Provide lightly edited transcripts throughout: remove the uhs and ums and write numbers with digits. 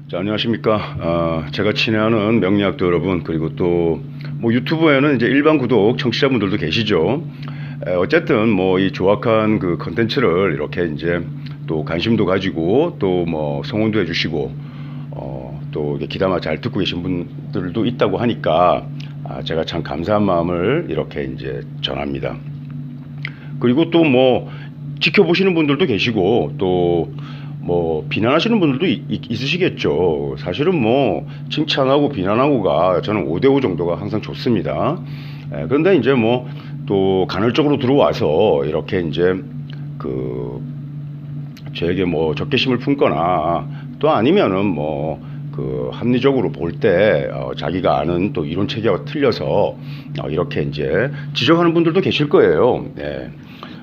자, 안녕하십니까. 제가 친애하는 명리학도 여러분, 그리고 또 뭐 유튜브에는 이제 일반 구독 청취자분들도 계시죠. 어쨌든 뭐 이 조악한 그 컨텐츠를 이렇게 이제 또 관심도 가지고 또 뭐 성원도 해주시고 또 이게 기담아 잘 듣고 계신 분들도 있다고 하니까 제가 참 감사한 마음을 이렇게 이제 전합니다. 그리고 또 뭐 지켜보시는 분들도 계시고 또 뭐 비난하시는 분들도 있으시겠죠. 사실은 뭐 칭찬하고 비난하고가 저는 5대5 정도가 항상 좋습니다. 그런데 이제 뭐 또 간헐적으로 들어와서 이렇게 이제 그 저에게 뭐 적개심을 품거나 또 아니면은 뭐 그 합리적으로 볼 때 자기가 아는 또 이론 체계가 틀려서 이렇게 이제 지적하는 분들도 계실 거예요. 네.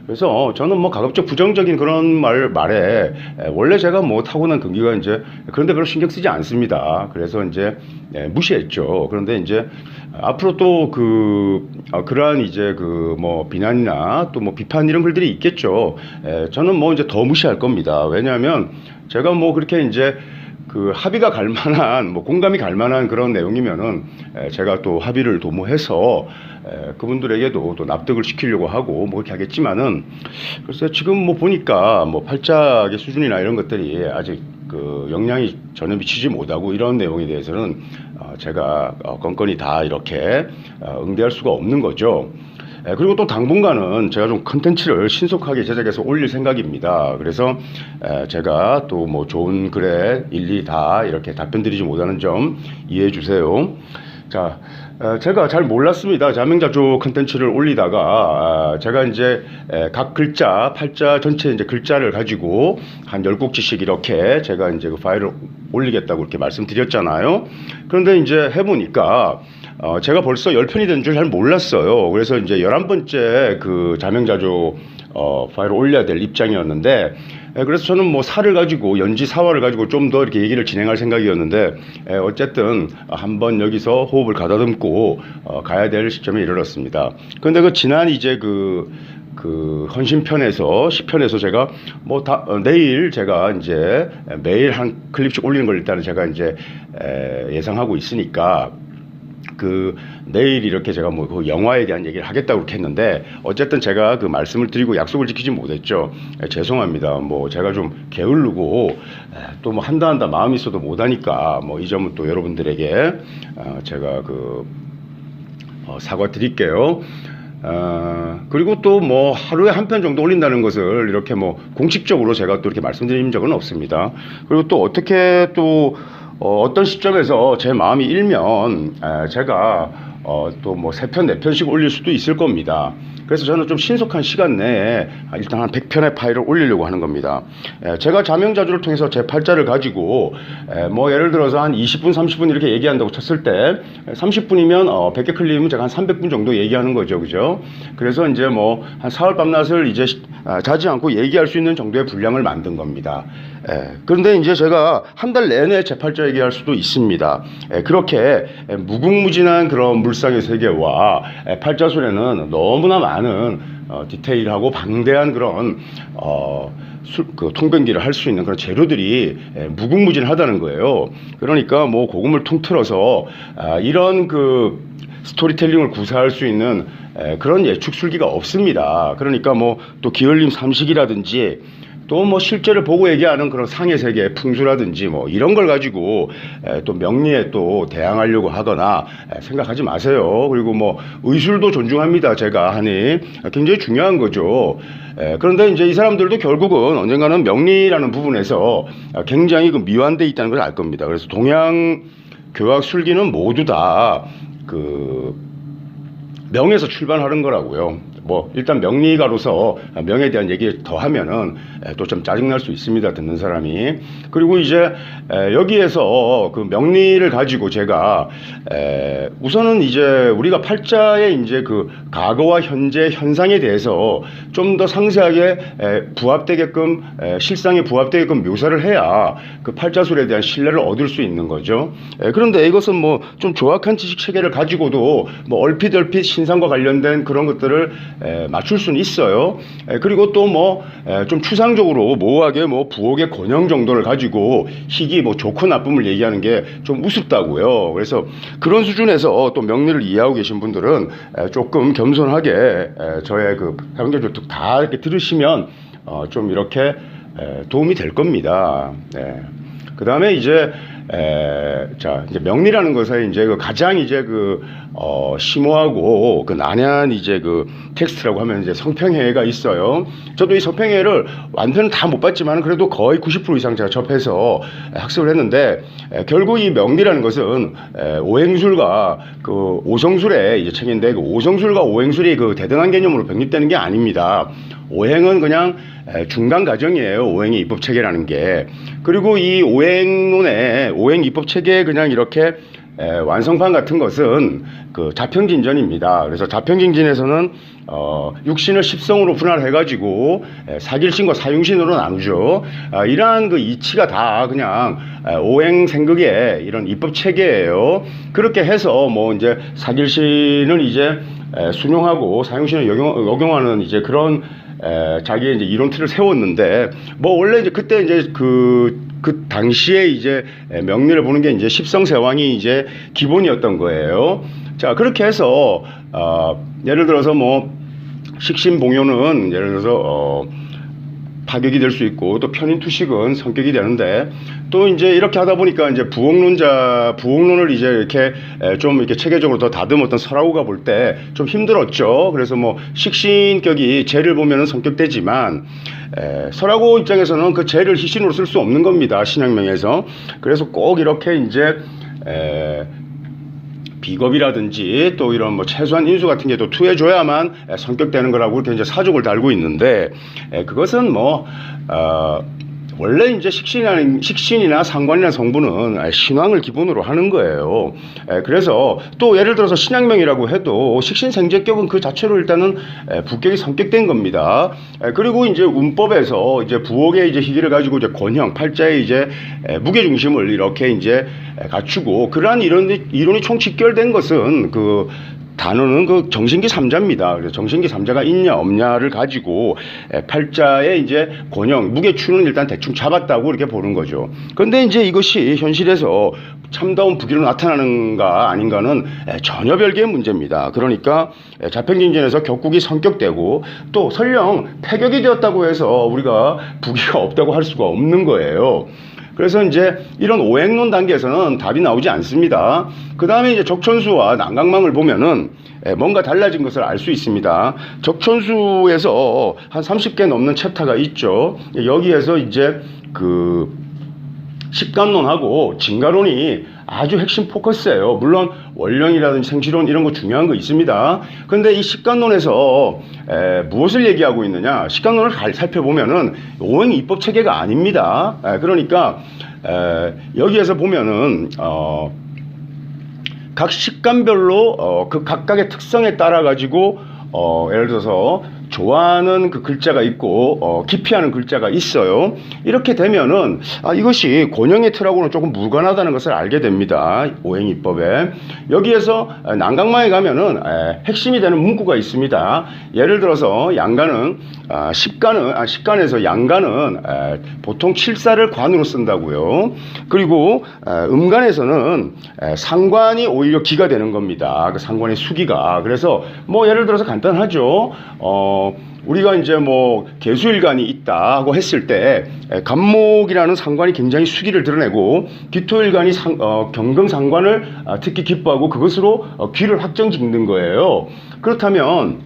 그래서 저는 뭐 가급적 부정적인 그런 말에 원래 제가 뭐 타고난 근기가 이제 그런데 별로 신경 쓰지 않습니다. 그래서 이제 무시했죠. 그런데 이제 앞으로 또 그러한 이제 그 뭐 비난이나 또 뭐 비판 이런 글들이 있겠죠. 저는 뭐 이제 더 무시할 겁니다. 왜냐하면 제가 뭐 그렇게 이제 그 합의가 갈 만한 뭐 공감이 갈 만한 그런 내용이면은 제가 또 합의를 도모해서 그분들에게도 또 납득을 시키려고 하고 뭐 그렇게 하겠지만은 글쎄 지금 뭐 보니까 뭐 팔자의 수준이나 이런 것들이 아직 그 영향이 전혀 미치지 못하고 이런 내용에 대해서는 제가 건건히 다 이렇게 응대할 수가 없는 거죠. 그리고 또 당분간은 제가 좀 컨텐츠를 신속하게 제작해서 올릴 생각입니다. 그래서 제가 또 뭐 좋은 글에 일일이 다 이렇게 답변 드리지 못하는 점 이해해 주세요. 자, 제가 잘 몰랐습니다. 자명자조 컨텐츠를 올리다가 제가 이제 각 글자, 팔자 전체 이제 글자를 가지고 한 10곡지씩 이렇게 제가 이제 그 파일을 올리겠다고 이렇게 말씀드렸잖아요. 그런데 이제 해보니까 제가 벌써 10편이 된 줄 잘 몰랐어요. 그래서 이제 11번째 그 자명자조 파일을 올려야 될 입장이었는데 그래서 저는 뭐 사를 가지고 연지사화를 가지고 좀 더 이렇게 얘기를 진행할 생각이었는데 어쨌든 한번 여기서 호흡을 가다듬고 가야 될 시점에 이르렀습니다. 그런데 그 지난 이제 그 헌신편에서 10편에서 제가 뭐 내일 제가 이제 매일 한 클립씩 올리는 걸 일단은 제가 이제 예상하고 있으니까 내일 이렇게 제가 뭐 그 영화에 대한 얘기를 하겠다고 그렇게 했는데 어쨌든 제가 그 말씀을 드리고 약속을 지키지 못했죠. 죄송합니다. 뭐 제가 좀 게으르고 또 뭐 한다 마음이 있어도 못하니까 뭐 이 점은 또 여러분들에게 제가 사과드릴게요. 그리고 또 뭐 하루에 한 편 정도 올린다는 것을 이렇게 뭐 공식적으로 제가 또 이렇게 말씀드린 적은 없습니다. 그리고 또 어떻게 또 어떤 시점에서 제 마음이 일면 제가 또 뭐 3편, 4편씩 올릴 수도 있을 겁니다. 그래서 저는 좀 신속한 시간 내에 일단 한 100편의 파일을 올리려고 하는 겁니다. 제가 자명자주를 통해서 제 팔자를 가지고 뭐 예를 들어서 한 20분, 30분 이렇게 얘기한다고 쳤을 때 30분이면 100개 클립이면 제가 한 300분 정도 얘기하는 거죠. 그죠? 그래서 이제 뭐 한 사흘 밤낮을 이제 자지 않고 얘기할 수 있는 정도의 분량을 만든 겁니다. 그런데 이제 제가 한 달 내내 제 팔자 얘기할 수도 있습니다. 그렇게 무궁무진한 그런 물상의 세계와 팔자술에는 너무나 많은 디테일하고 방대한 그런 통변기를 할 수 있는 그런 재료들이 무궁무진하다는 거예요. 그러니까 뭐 고금을 통틀어서 이런 스토리텔링을 구사할 수 있는 그런 예측술기가 없습니다. 그러니까 뭐 또 기울림 삼식이라든지 또 뭐 실제를 보고 얘기하는 그런 상의 세계의 풍수라든지 뭐 이런 걸 가지고 또 명리에 또 대항하려고 하거나 생각하지 마세요. 그리고 뭐 의술도 존중합니다. 제가 하니 굉장히 중요한 거죠. 그런데 이제 이 사람들도 결국은 언젠가는 명리라는 부분에서 굉장히 미완돼 있다는 걸 알 겁니다. 그래서 동양 교학 술기는 모두 다 명에서 출발하는 거라고요. 뭐 일단 명리가로서 명에 대한 얘기를 더 하면은 또 좀 짜증날 수 있습니다. 듣는 사람이. 그리고 이제 여기에서 그 명리를 가지고 제가 우선은 이제 우리가 팔자의 이제 과거와 현재 현상에 대해서 좀 더 상세하게 부합되게끔 실상에 부합되게끔 묘사를 해야 그 팔자술에 대한 신뢰를 얻을 수 있는 거죠. 그런데 이것은 뭐 좀 조악한 지식 체계를 가지고도 뭐 얼핏 신상과 관련된 그런 것들을 맞출 수는 있어요. 그리고 또 뭐 좀 추상적으로 모호하게 뭐 부엌의 권형 정도를 가지고 희귀 뭐 좋고 나쁨을 얘기하는 게 좀 우습다고요. 그래서 그런 수준에서 또 명리를 이해하고 계신 분들은 조금 겸손하게 저의 그 사용자들 다 이렇게 들으시면 좀 이렇게 도움이 될 겁니다. 네. 그 다음에 이제 이제 명리라는 것에 이제 그 가장 이제 심오하고 그 난해한 이제 그 텍스트라고 하면 이제 성평회가 있어요. 저도 이 성평회를 완전 다 못 봤지만 그래도 거의 90% 이상 제가 접해서 학습을 했는데, 결국 이 명리라는 것은 오행술과 그 오성술의 이제 책인데, 그 오성술과 오행술이 그 대등한 개념으로 병립되는 게 아닙니다. 오행은 그냥 중간 과정이에요. 오행의 입법 체계라는 게. 그리고 이 오행론의 오행 입법 체계에 그냥 이렇게 완성판 같은 것은 그 자평진전입니다. 그래서 자평진전에서는 육신을 십성으로 분할해가지고 사길신과 사흉신으로 나누죠. 이러한 그 이치가 다 그냥 오행생극의 이런 입법 체계예요. 그렇게 해서 뭐 이제 사길신을 이제 순용하고 사흉신을 역용하는 이제 그런 자기의 이제 이론 틀을 세웠는데, 뭐 원래 이제 그때 이제 그 당시에 이제 명리를 보는 게 이제 십성세왕이 이제 기본이었던 거예요. 자, 그렇게 해서 예를 들어서 뭐 식신봉요는 예를 들어서 파격이 될 수 있고, 또 편인투식은 성격이 되는데, 또 이제 이렇게 하다 보니까 이제 부옥론을 이제 이렇게 좀 이렇게 체계적으로 더 다듬었던 설하고가 볼 때 좀 힘들었죠. 그래서 뭐 식신격이 재를 보면은 성격되지만, 설하고 입장에서는 그 재를 희신으로 쓸 수 없는 겁니다. 신약명에서. 그래서 꼭 이렇게 이제 비겁이라든지 또 이런 뭐 최소한 인수 같은 게 또 투해줘야만 성격되는 거라고 이렇게 이제 사족을 달고 있는데, 그것은 뭐 원래 이제 식신이나 상관이나 성분은 신왕을 기본으로 하는 거예요. 그래서 또 예를 들어서 신약명이라고 해도 식신생재격은 그 자체로 일단은 부격이 성격된 겁니다. 그리고 이제 운법에서 이제 부옥의 이제 희기를 가지고 이제 권형, 팔자의 이제 무게 중심을 이렇게 이제 갖추고, 그러한 이론이 총 직결된 것은 그 단어는 그 정신기 3자입니다. 그래서 정신기 3자가 있냐 없냐를 가지고 팔자의 이제 권형, 무게추는 일단 대충 잡았다고 이렇게 보는 거죠. 그런데 이제 이것이 현실에서 참다운 부기로 나타나는가 아닌가는 전혀 별개의 문제입니다. 그러니까 자평진전에서 격국이 성격되고, 또 설령 폐격이 되었다고 해서 우리가 부기가 없다고 할 수가 없는 거예요. 그래서 이제 이런 오행론 단계에서는 답이 나오지 않습니다. 그 다음에 이제 적천수와 난강망을 보면은 뭔가 달라진 것을 알 수 있습니다. 적천수에서 한 30개 넘는 챕터가 있죠. 여기에서 이제 그 식간론하고 진가론이 아주 핵심 포커스예요. 물론 원령이라든지 생시론 이런 거 중요한 거 있습니다. 그런데 이 식간론에서 무엇을 얘기하고 있느냐? 식간론을 잘 살펴보면은 오행 입법 체계가 아닙니다. 그러니까 여기에서 보면은 각 식간별로 그 각각의 특성에 따라 가지고 예를 들어서 좋아하는 그 글자가 있고 기피하는 글자가 있어요. 이렇게 되면은 이것이 권형의 틀하고는 조금 무관하다는 것을 알게 됩니다. 오행입법에. 여기에서 난강망에 가면은 핵심이 되는 문구가 있습니다. 예를 들어서 양간은 식간에서 양간은 보통 칠사를 관으로 쓴다고요. 그리고 음간에서는 상관이 오히려 기가 되는 겁니다. 그 상관의 수기가. 그래서 뭐 예를 들어서 간단하죠. 우리가 이제 뭐 개수일간이 있다 하고 했을 때 간목이라는 상관이 굉장히 수기를 드러내고, 기토일간이 경금상관을 특히 기뻐하고 그것으로 귀를 확정 짓는 거예요. 그렇다면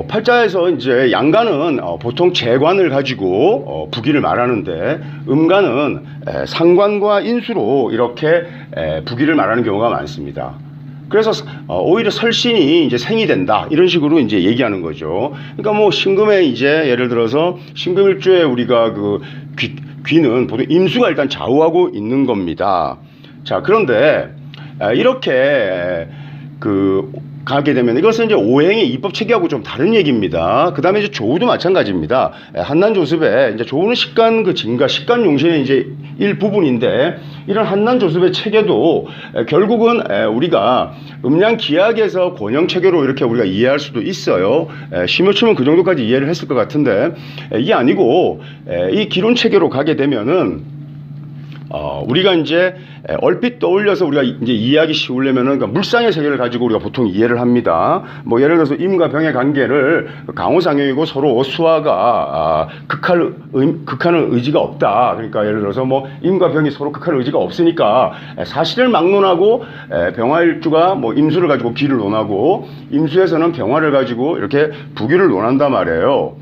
팔자에서 이제 양간은 보통 재관을 가지고 부기를 말하는데, 음간은 상관과 인수로 이렇게 부기를 말하는 경우가 많습니다. 그래서 오히려 설신이 이제 생이 된다 이런 식으로 이제 얘기하는 거죠. 그러니까 뭐 신금에 이제 예를 들어서 신금일주에 우리가 그 귀는 보통 임수가 일단 좌우하고 있는 겁니다. 자, 그런데 이렇게 그 가게 되면 이것은 이제 오행의 입법 체계하고 좀 다른 얘기입니다. 그 다음에 이제 조우도 마찬가지입니다. 한난조습에 이제 조우는 식간 그 증가, 식간 용신의 이제 일부분인데 이런 한난조습의 체계도 결국은 우리가 음양기약에서 권형 체계로 이렇게 우리가 이해할 수도 있어요. 심효침은 그 정도까지 이해를 했을 것 같은데 이게 아니고 이 기론 체계로 가게 되면은 우리가 이제 얼핏 떠올려서 우리가 이제 이해하기 쉬우려면은 그러니까 물상의 세계를 가지고 우리가 보통 이해를 합니다. 뭐 예를 들어서 임과 병의 관계를 강호상형이고 서로 수화가 극하는 의지가 없다. 그러니까 예를 들어서 뭐 임과 병이 서로 극하는 의지가 없으니까 사실을 막론하고 병화일주가 뭐 임수를 가지고 기를 논하고 임수에서는 병화를 가지고 이렇게 부기를 논한단 말이에요.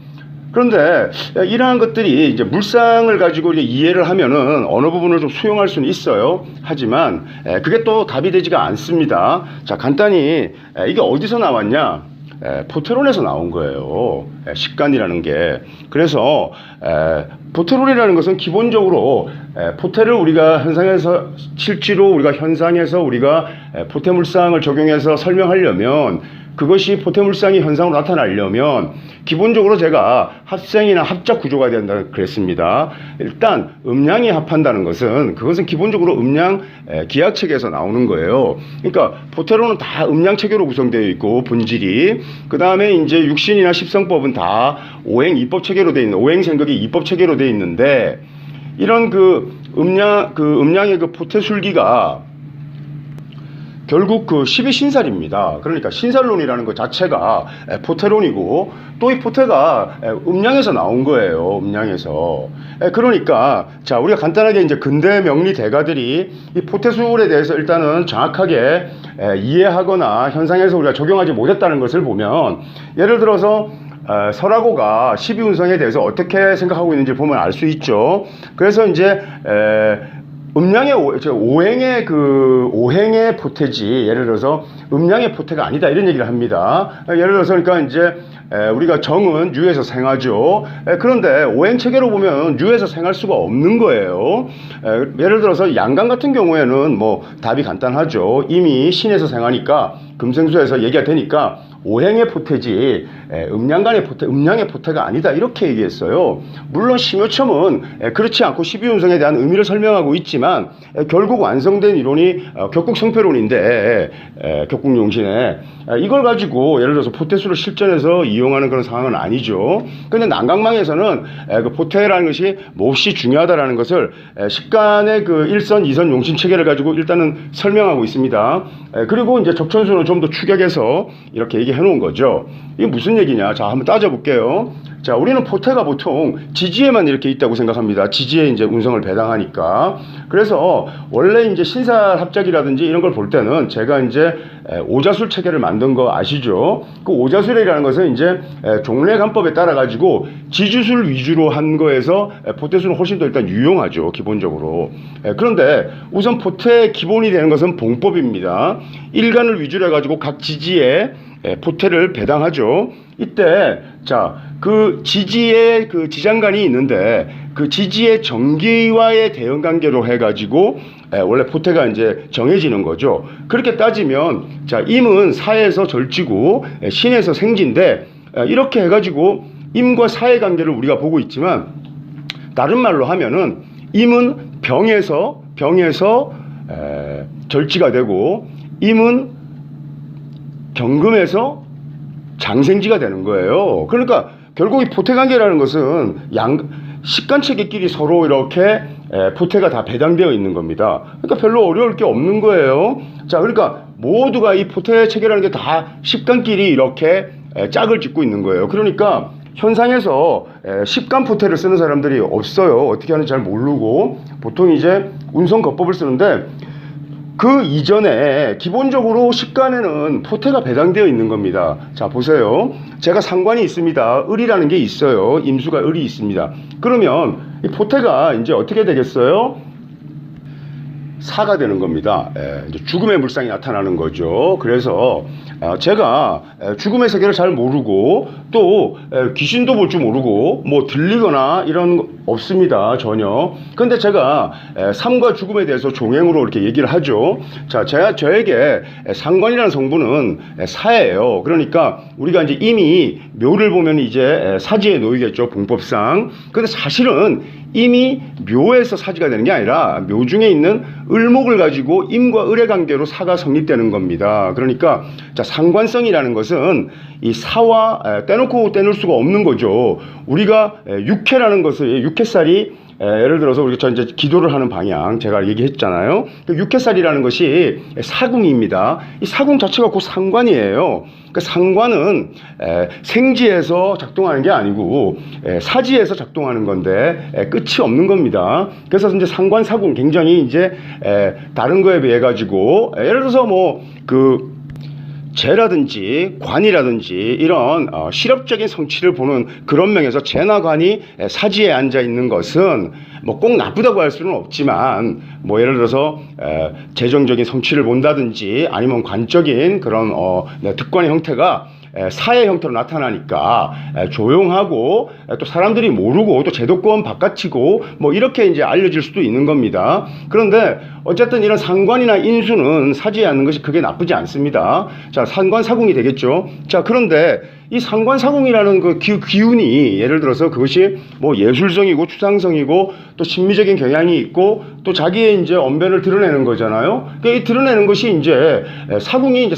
그런데 이러한 것들이 이제 물상을 가지고 이해를 하면은 어느 부분을 좀 수용할 수는 있어요. 하지만 그게 또 답이 되지가 않습니다. 자, 간단히 이게 어디서 나왔냐? 포테론에서 나온 거예요. 식간이라는 게. 그래서 포테론이라는 것은 기본적으로 포테를 우리가 현상에서 실제로 우리가 현상에서 우리가 포테물상을 적용해서 설명하려면 그것이 포테물상이 현상으로 나타나려면 기본적으로 제가 합생이나 합작 구조가 된다 그랬습니다. 일단 음양이 합한다는 것은 그것은 기본적으로 음양 기하체계에서 나오는 거예요. 그러니까 포테론은 다 음양체계로 구성되어 있고 본질이 그 다음에 이제 육신이나 십성법은 다 오행 입법체계로 되어 있는 오행생극이 입법체계로 되어 있는데 이런 음양의 그 포테술기가 결국 그 12신살입니다. 그러니까 신살론이라는 것 자체가 포테론이고 또 이 포테가 음양에서 나온 거예요. 음양에서. 그러니까 자 우리가 간단하게 이제 근대 명리 대가들이 이 포테술에 대해서 일단은 정확하게 이해하거나 현상에서 우리가 적용하지 못했다는 것을 보면 예를 들어서 설하고가 12운성에 대해서 어떻게 생각하고 있는지 보면 알 수 있죠. 그래서 이제 음양의 오행의 포테지 예를 들어서 음양의 포테가 아니다 이런 얘기를 합니다. 예를 들어서 그러니까 이제 우리가 정은 유에서 생하죠. 그런데 오행 체계로 보면 유에서 생할 수가 없는 거예요. 예를 들어서 양간 같은 경우에는 뭐 답이 간단하죠. 이미 신에서 생하니까 금생수에서 얘기가 되니까 오행의 포테지 음양간의 포테, 음양의 포테가 아니다 이렇게 얘기했어요. 물론 심효첨은 그렇지 않고 12운성에 대한 의미를 설명하고 있지만 결국 완성된 이론이 격국성패론인데 격국용신에 이걸 가지고 예를 들어서 포테수를 실전에서 이용하는 그런 상황은 아니죠. 근데 난강망에서는 그 포테라는 것이 몹시 중요하다라는 것을 식간의 그 1선, 2선 용신 체계를 가지고 일단은 설명하고 있습니다. 그리고 이제 적천수는 좀 더 추격해서 이렇게 얘기해 놓은 거죠. 이게 무슨 얘기냐? 자, 한번 따져볼게요. 자, 우리는 포테가 보통 지지에만 이렇게 있다고 생각합니다. 지지에 이제 운성을 배당하니까. 그래서 원래 이제 신살 합작이라든지 이런 걸 볼 때는 제가 이제 오자술 체계를 만든 거 아시죠? 그 오자술이라는 것은 이제 종래관법에 따라 가지고 지주술 위주로 한 거에서 포테술은 훨씬 더 일단 유용하죠. 기본적으로. 그런데 우선 포테의 기본이 되는 것은 봉법입니다. 일간을 위주로 해가지고 각 지지에 포테를 배당하죠. 이때 자, 그 지지에 그 지장간이 있는데 그 지지의 정기와의 대응 관계로 해가지고 원래 포테가 이제 정해지는 거죠. 그렇게 따지면 자, 임은 사에서 절지고 신에서 생지인데 이렇게 해가지고 임과 사의 관계를 우리가 보고 있지만 다른 말로 하면은 임은 병에서 절지가 되고 임은 경금에서 장생지가 되는 거예요. 그러니까 결국 이 포테 관계라는 것은 식간체계끼리 서로 이렇게 포테가 다 배당되어 있는 겁니다. 그러니까 별로 어려울 게 없는 거예요. 자, 그러니까 모두가 이 포테 체계라는 게 다 식간끼리 이렇게 짝을 짓고 있는 거예요. 그러니까 현상에서 식간 포테를 쓰는 사람들이 없어요. 어떻게 하는지 잘 모르고 보통 이제 운성거법을 쓰는데 그 이전에 기본적으로 식간에는 포테가 배당되어 있는 겁니다. 자, 보세요. 제가 상관이 있습니다. 을이라는 게 있어요. 임수가 을이 있습니다. 그러면 이 포테가 이제 어떻게 되겠어요? 사가 되는 겁니다. 이제 죽음의 물상이 나타나는 거죠. 그래서 제가 죽음의 세계를 잘 모르고 또 귀신도 볼 줄 모르고 뭐 들리거나 이런 거 없습니다. 전혀. 근데 제가 삶과 죽음에 대해서 종행으로 이렇게 얘기를 하죠. 자, 저에게 상관이라는 성분은 사예요. 그러니까 우리가 이제 이미 묘를 보면 이제 사지에 놓이겠죠. 봉법상. 근데 사실은 이미 묘에서 사지가 되는 게 아니라 묘 중에 있는 을목을 가지고 임과 을의 관계로 사가 성립되는 겁니다. 그러니까 자, 상관성이라는 것은 이 사와 떼놓고 떼놓을 수가 없는 거죠. 우리가 육해라는 것을 육해살이 예를 들어서 우리가 이제 기도를 하는 방향 제가 얘기했잖아요. 육해살이라는 것이 사궁입니다. 이 사궁 자체가 곧 상관이에요. 그 상관은 생지에서 작동하는 게 아니고 사지에서 작동하는 건데 끝이 없는 겁니다. 그래서 이제 상관 사궁 굉장히 이제 다른 거에 비해 가지고 예를 들어서 뭐 그 재라든지 관이라든지 이런 실업적인 성취를 보는 그런 면에서 재나 관이 사지에 앉아 있는 것은 뭐 꼭 나쁘다고 할 수는 없지만 뭐 예를 들어서 재정적인 성취를 본다든지 아니면 관적인 그런 득관의 형태가 사의 형태로 나타나니까 조용하고 또 사람들이 모르고 또 제도권 바깥이고 뭐 이렇게 이제 알려질 수도 있는 겁니다. 그런데 어쨌든 이런 상관이나 인수는 사지에 앉는 것이 그게 나쁘지 않습니다. 자, 상관사궁이 되겠죠. 자, 그런데 이 상관사궁이라는 그 기운이 예를 들어서 그것이 뭐 예술성이고 추상성이고 또 심미적인 경향이 있고 또 자기의 이제 언변을 드러내는 거잖아요. 그러니까 이 드러내는 것이 이제 사궁이 이제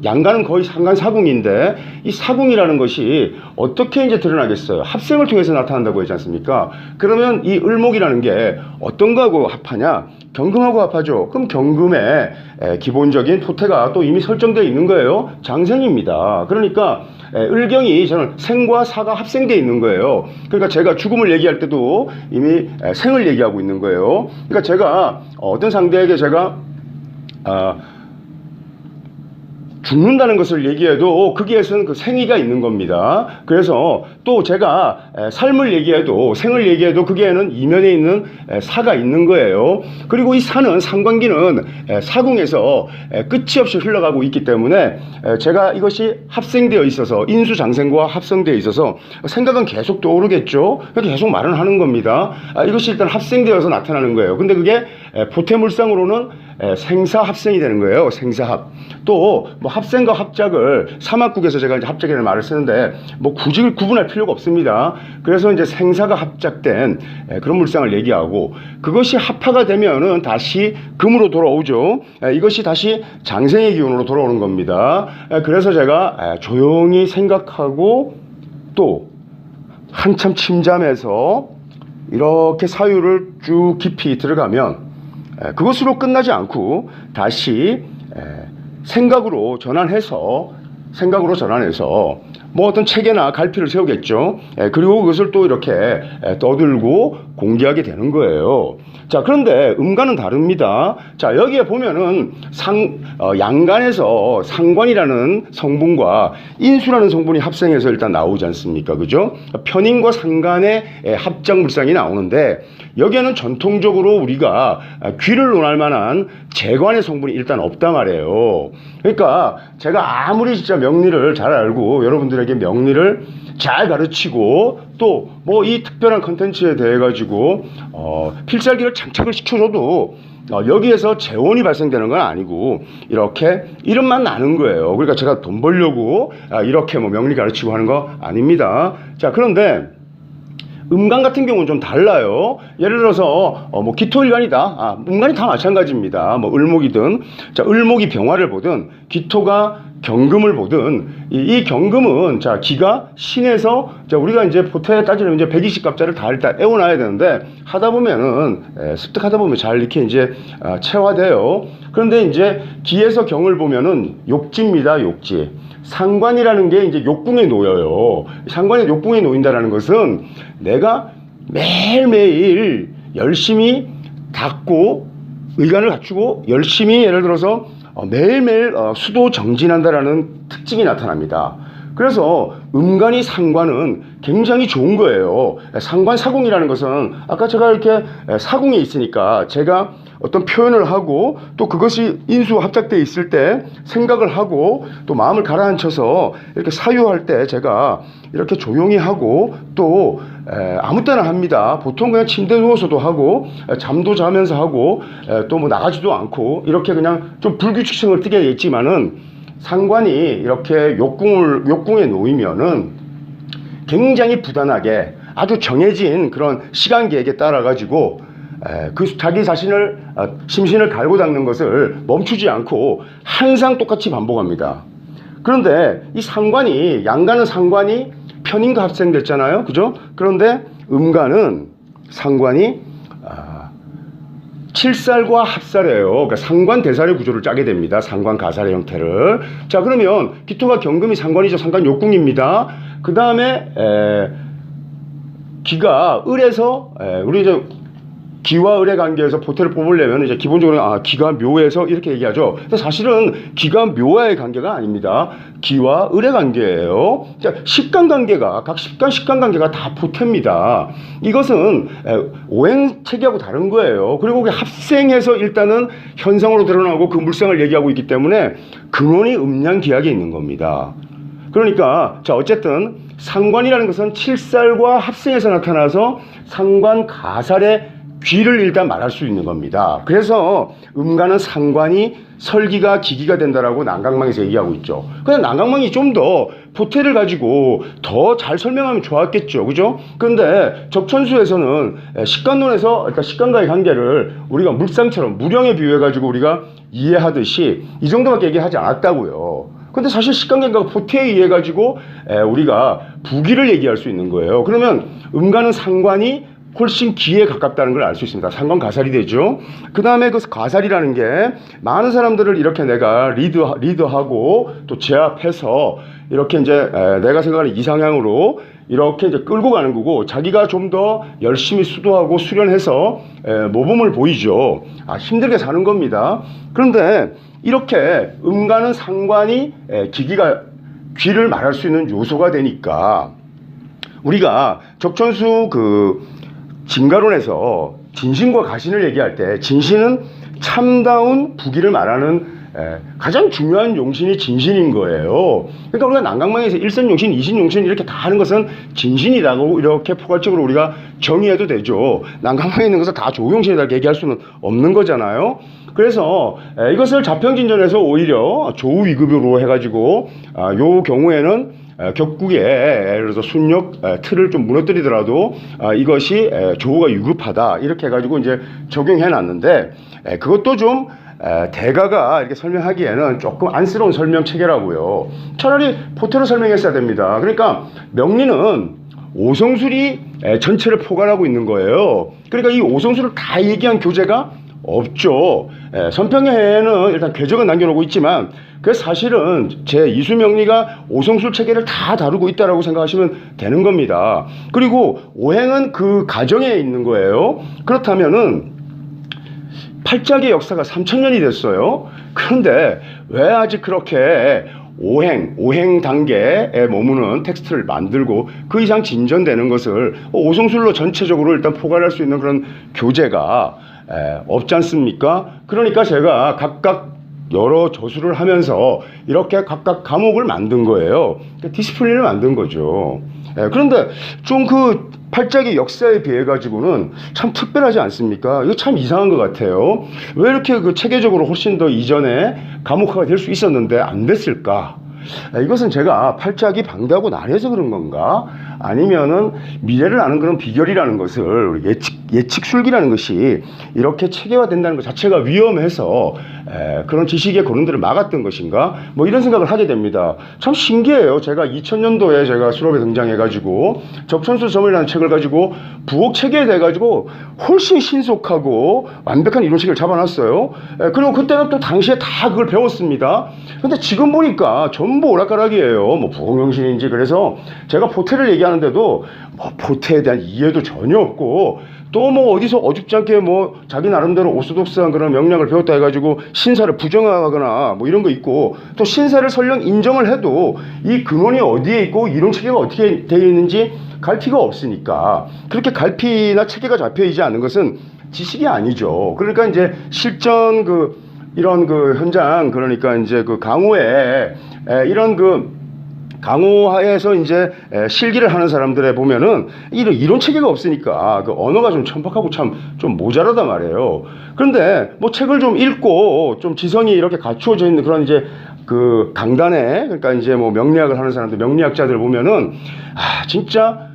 양가는 거의 상관사궁인데 이 사궁이라는 것이 어떻게 이제 드러나겠어요? 합생을 통해서 나타난다고 했지 않습니까? 그러면 이 을목이라는 게 어떤 거하고 합하냐? 경금하고 합하죠. 그럼 경금의 기본적인 토태가 또 이미 설정되어 있는 거예요. 장생입니다. 그러니까 을경이 저는 생과 사가 합생되어 있는 거예요. 그러니까 제가 죽음을 얘기할 때도 이미 생을 얘기하고 있는 거예요. 그러니까 제가 어떤 상대에게 제가 죽는다는 것을 얘기해도 거기에서는 그 생의가 있는 겁니다. 그래서 또 제가 삶을 얘기해도 생을 얘기해도 거기에는 이면에 있는 사가 있는 거예요. 그리고 이 사는 상관기는 사궁에서 끝이 없이 흘러가고 있기 때문에 제가 이것이 합생되어 있어서 인수장생과 합성되어 있어서 생각은 계속 떠오르겠죠. 계속 말은 하는 겁니다. 이것이 일단 합생되어서 나타나는 거예요. 근데 그게 보태물상으로는 생사합생이 되는 거예요. 생사합. 또 뭐 합생과 합작을 사막국에서 제가 이제 합작이라는 말을 쓰는데 뭐 굳이 구분할 필요가 없습니다. 그래서 이제 생사가 합작된 그런 물상을 얘기하고 그것이 합화가 되면은 다시 금으로 돌아오죠. 이것이 다시 장생의 기운으로 돌아오는 겁니다. 그래서 제가 조용히 생각하고 또 한참 침잠해서 이렇게 사유를 쭉 깊이 들어가면 그것으로 끝나지 않고 다시 생각으로 전환해서 뭐 어떤 체계나 갈피를 세우겠죠. 그리고 그것을 또 이렇게 떠들고 공개하게 되는 거예요. 자, 그런데 음간은 다릅니다. 자, 여기에 보면은 양간에서 상관이라는 성분과 인수라는 성분이 합생해서 일단 나오지 않습니까? 그죠? 편인과 상간의 합작물상이 나오는데 여기에는 전통적으로 우리가 귀를 논할 만한 재관의 성분이 일단 없단 말이에요. 그러니까 제가 아무리 진짜 명리를 잘 알고 여러분들에게 명리를 잘 가르치고 또 뭐 이 특별한 컨텐츠에 대해 가지고 필살기를 장착을 시켜줘도 여기에서 재원이 발생되는 건 아니고 이렇게 이름만 나는 거예요. 그러니까 제가 돈 벌려고 이렇게 뭐 명리 가르치고 하는 거 아닙니다. 자, 그런데 음간 같은 경우는 좀 달라요. 예를 들어서 뭐 기토일간이다. 음간이 다 마찬가지입니다. 뭐 을목이든 자, 을목이 병화를 보든 기토가 경금을 보든 이 경금은 자, 기가 신에서 자, 우리가 이제 보태에 따지면 이제 120갑자를 다 일단 애워놔야 되는데 하다 보면은 습득하다 보면 잘 이렇게 이제 체화돼요. 그런데 이제 기에서 경을 보면은 욕지입니다. 욕지. 상관이라는 게 이제 욕궁에 놓여요. 상관이 욕궁에 놓인다라는 것은 내가 매일매일 열심히 닦고 의관을 갖추고 열심히 예를 들어서 매일매일 수도 정진한다라는 특징이 나타납니다. 그래서 음간이 상관은 굉장히 좋은 거예요. 상관 사궁이라는 것은 아까 제가 이렇게 사궁에 있으니까 제가 어떤 표현을 하고 또 그것이 인수합작되어 있을 때 생각을 하고 또 마음을 가라앉혀서 이렇게 사유할 때 제가 이렇게 조용히 하고 또 아무 때나 합니다. 보통 그냥 침대에 누워서도 하고 잠도 자면서 하고 또 뭐 나가지도 않고 이렇게 그냥 좀 불규칙성을 띠게 있지만은 상관이 이렇게 욕궁에 놓이면은 굉장히 부단하게 아주 정해진 그런 시간 계획에 따라 가지고 그 자기 자신을 심신을 갈고 닦는 것을 멈추지 않고 항상 똑같이 반복합니다. 그런데 이 상관이 양가는 상관이 편인과 합생됐잖아요, 그죠? 그런데 음가는 상관이 칠살과 합살이에요. 그러니까 상관 대살의 구조를 짜게 됩니다. 상관 가살의 형태를. 자, 그러면 기토가 경금이 상관이죠. 상관 욕궁입니다. 그 다음에 기가 을에서 우리 이제 기와 을의 관계에서 보태를 뽑으려면 이제 기본적으로 기가 묘에서 이렇게 얘기하죠. 근데 사실은 기가 묘와의 관계가 아닙니다. 기와 을의 관계예요. 식간 관계가 각 식간 관계가 다 보태입니다. 이것은 오행 체계하고 다른 거예요. 그리고 그게 합생해서 일단은 현상으로 드러나고 그 물상을 얘기하고 있기 때문에 근원이 음양기약에 있는 겁니다. 그러니까 자 어쨌든 상관이라는 것은 칠살과 합생해서 나타나서 상관 가살의 귀를 일단 말할 수 있는 겁니다. 그래서 음가는 상관이 설기가 기기가 된다라고 난강망에서 얘기하고 있죠. 그냥 난강망이 좀 더 보태를 가지고 더 잘 설명하면 좋았겠죠. 그죠? 그런데 적천수에서는 식간론에서 그러니까 식간과의 관계를 우리가 물상처럼 무령에 비유해 가지고 우리가 이해하듯이 이 정도밖에 얘기하지 않았다고요. 근데 사실 식간관계가 보태에 의해 가지고 우리가 부기를 얘기할 수 있는 거예요. 그러면 음가는 상관이 훨씬 기에 가깝다는 걸 알 수 있습니다. 상관 가살이 되죠. 그 다음에 그 가살이라는 게 많은 사람들을 이렇게 내가 리드하고 또 제압해서 이렇게 이제 내가 생각하는 이상향으로 이렇게 이제 끌고 가는 거고 자기가 좀 더 열심히 수도하고 수련해서 모범을 보이죠. 힘들게 사는 겁니다. 그런데 이렇게 음가는 상관이 귀를 말할 수 있는 요소가 되니까 우리가 적천수 진가론에서 진신과 가신을 얘기할 때 진신은 참다운 부기를 말하는 가장 중요한 용신이 진신인 거예요. 그러니까 우리가 난강망에서 일선용신, 이신용신 이렇게 다 하는 것은 진신이라고 이렇게 포괄적으로 우리가 정의해도 되죠. 난강망에 있는 것을 다 조용신이라고 얘기할 수는 없는 거잖아요. 그래서 이것을 자평진전에서 오히려 조우위급으로 해가지고 요 경우에는 격국에 예를 들어서 순력 틀을 좀 무너뜨리더라도 이것이 조우가 유급하다 이렇게 해가지고 이제 적용해 놨는데 그것도 좀 대가가 이렇게 설명하기에는 조금 안쓰러운 설명 체계라고요. 차라리 포태로 설명했어야 됩니다. 그러니까 명리는 오성술이 전체를 포괄하고 있는 거예요. 그러니까 이 오성술을 다 얘기한 교재가 없죠. 선평회는 일단 궤적은 남겨놓고 있지만 그 사실은 제 이수명리가 오성술 체계를 다 다루고 있다라고 생각하시면 되는 겁니다. 그리고 오행은 그 가정에 있는 거예요. 그렇다면은 팔짝의 역사가 3000년이 됐어요. 그런데 왜 아직 그렇게 오행 단계에 머무는 텍스트를 만들고 그 이상 진전되는 것을 오성술로 전체적으로 일단 포괄할 수 있는 그런 교재가 없지 않습니까? 그러니까 제가 각각 여러 저술을 하면서 이렇게 각각 과목을 만든 거예요. 그러니까 디스플린을 만든 거죠. 그런데 좀 그 팔짝의 역사에 비해 가지고는 참 특별하지 않습니까? 이거 참 이상한 것 같아요. 왜 이렇게 그 체계적으로 훨씬 더 이전에 과목화가 될 수 있었는데 안 됐을까? 이것은 제가 팔짝이 방대하고 난해서 그런 건가? 아니면은 미래를 아는 그런 비결이라는 것을 예측술기라는 것이 이렇게 체계화된다는 것 자체가 위험해서 그런 지식의 거론들을 막았던 것인가? 뭐 이런 생각을 하게 됩니다. 참 신기해요. 제가 2000년도에 제가 수업에 등장해가지고 적천수점이라는 책을 가지고 부엌 체계에 대해 가지고 훨씬 신속하고 완벽한 이론 체계를 잡아놨어요. 그리고 그때는 또 당시에 다 그걸 배웠습니다. 근데 지금 보니까 전부 오락가락이에요. 뭐 부흥영신인지. 그래서 제가 포태를 얘기하는데도 뭐 포태에 대한 이해도 전혀 없고 또 뭐 어디서 어줍지 않게 뭐 자기 나름대로 오소독스한 그런 명량을 배웠다 해가지고 신사를 부정하거나 뭐 이런 거 있고 또 신사를 설령 인정을 해도 이 근원이 어디에 있고 이론 체계가 어떻게 되어 있는지 갈피가 없으니까 그렇게 갈피나 체계가 잡혀 있지 않은 것은 지식이 아니죠. 그러니까 이제 실전 이런 현장, 그러니까 이제 강호에 이런 강호하에서 이제 실기를 하는 사람들에 보면은 이런 이론 체계가 없으니까 언어가 좀 천박하고 참 좀 모자라단 말이에요. 그런데 뭐 책을 좀 읽고 좀 지성이 이렇게 갖추어져 있는 그런 이제 강단에, 그러니까 이제 뭐 명리학을 하는 사람들, 명리학자들 보면은 진짜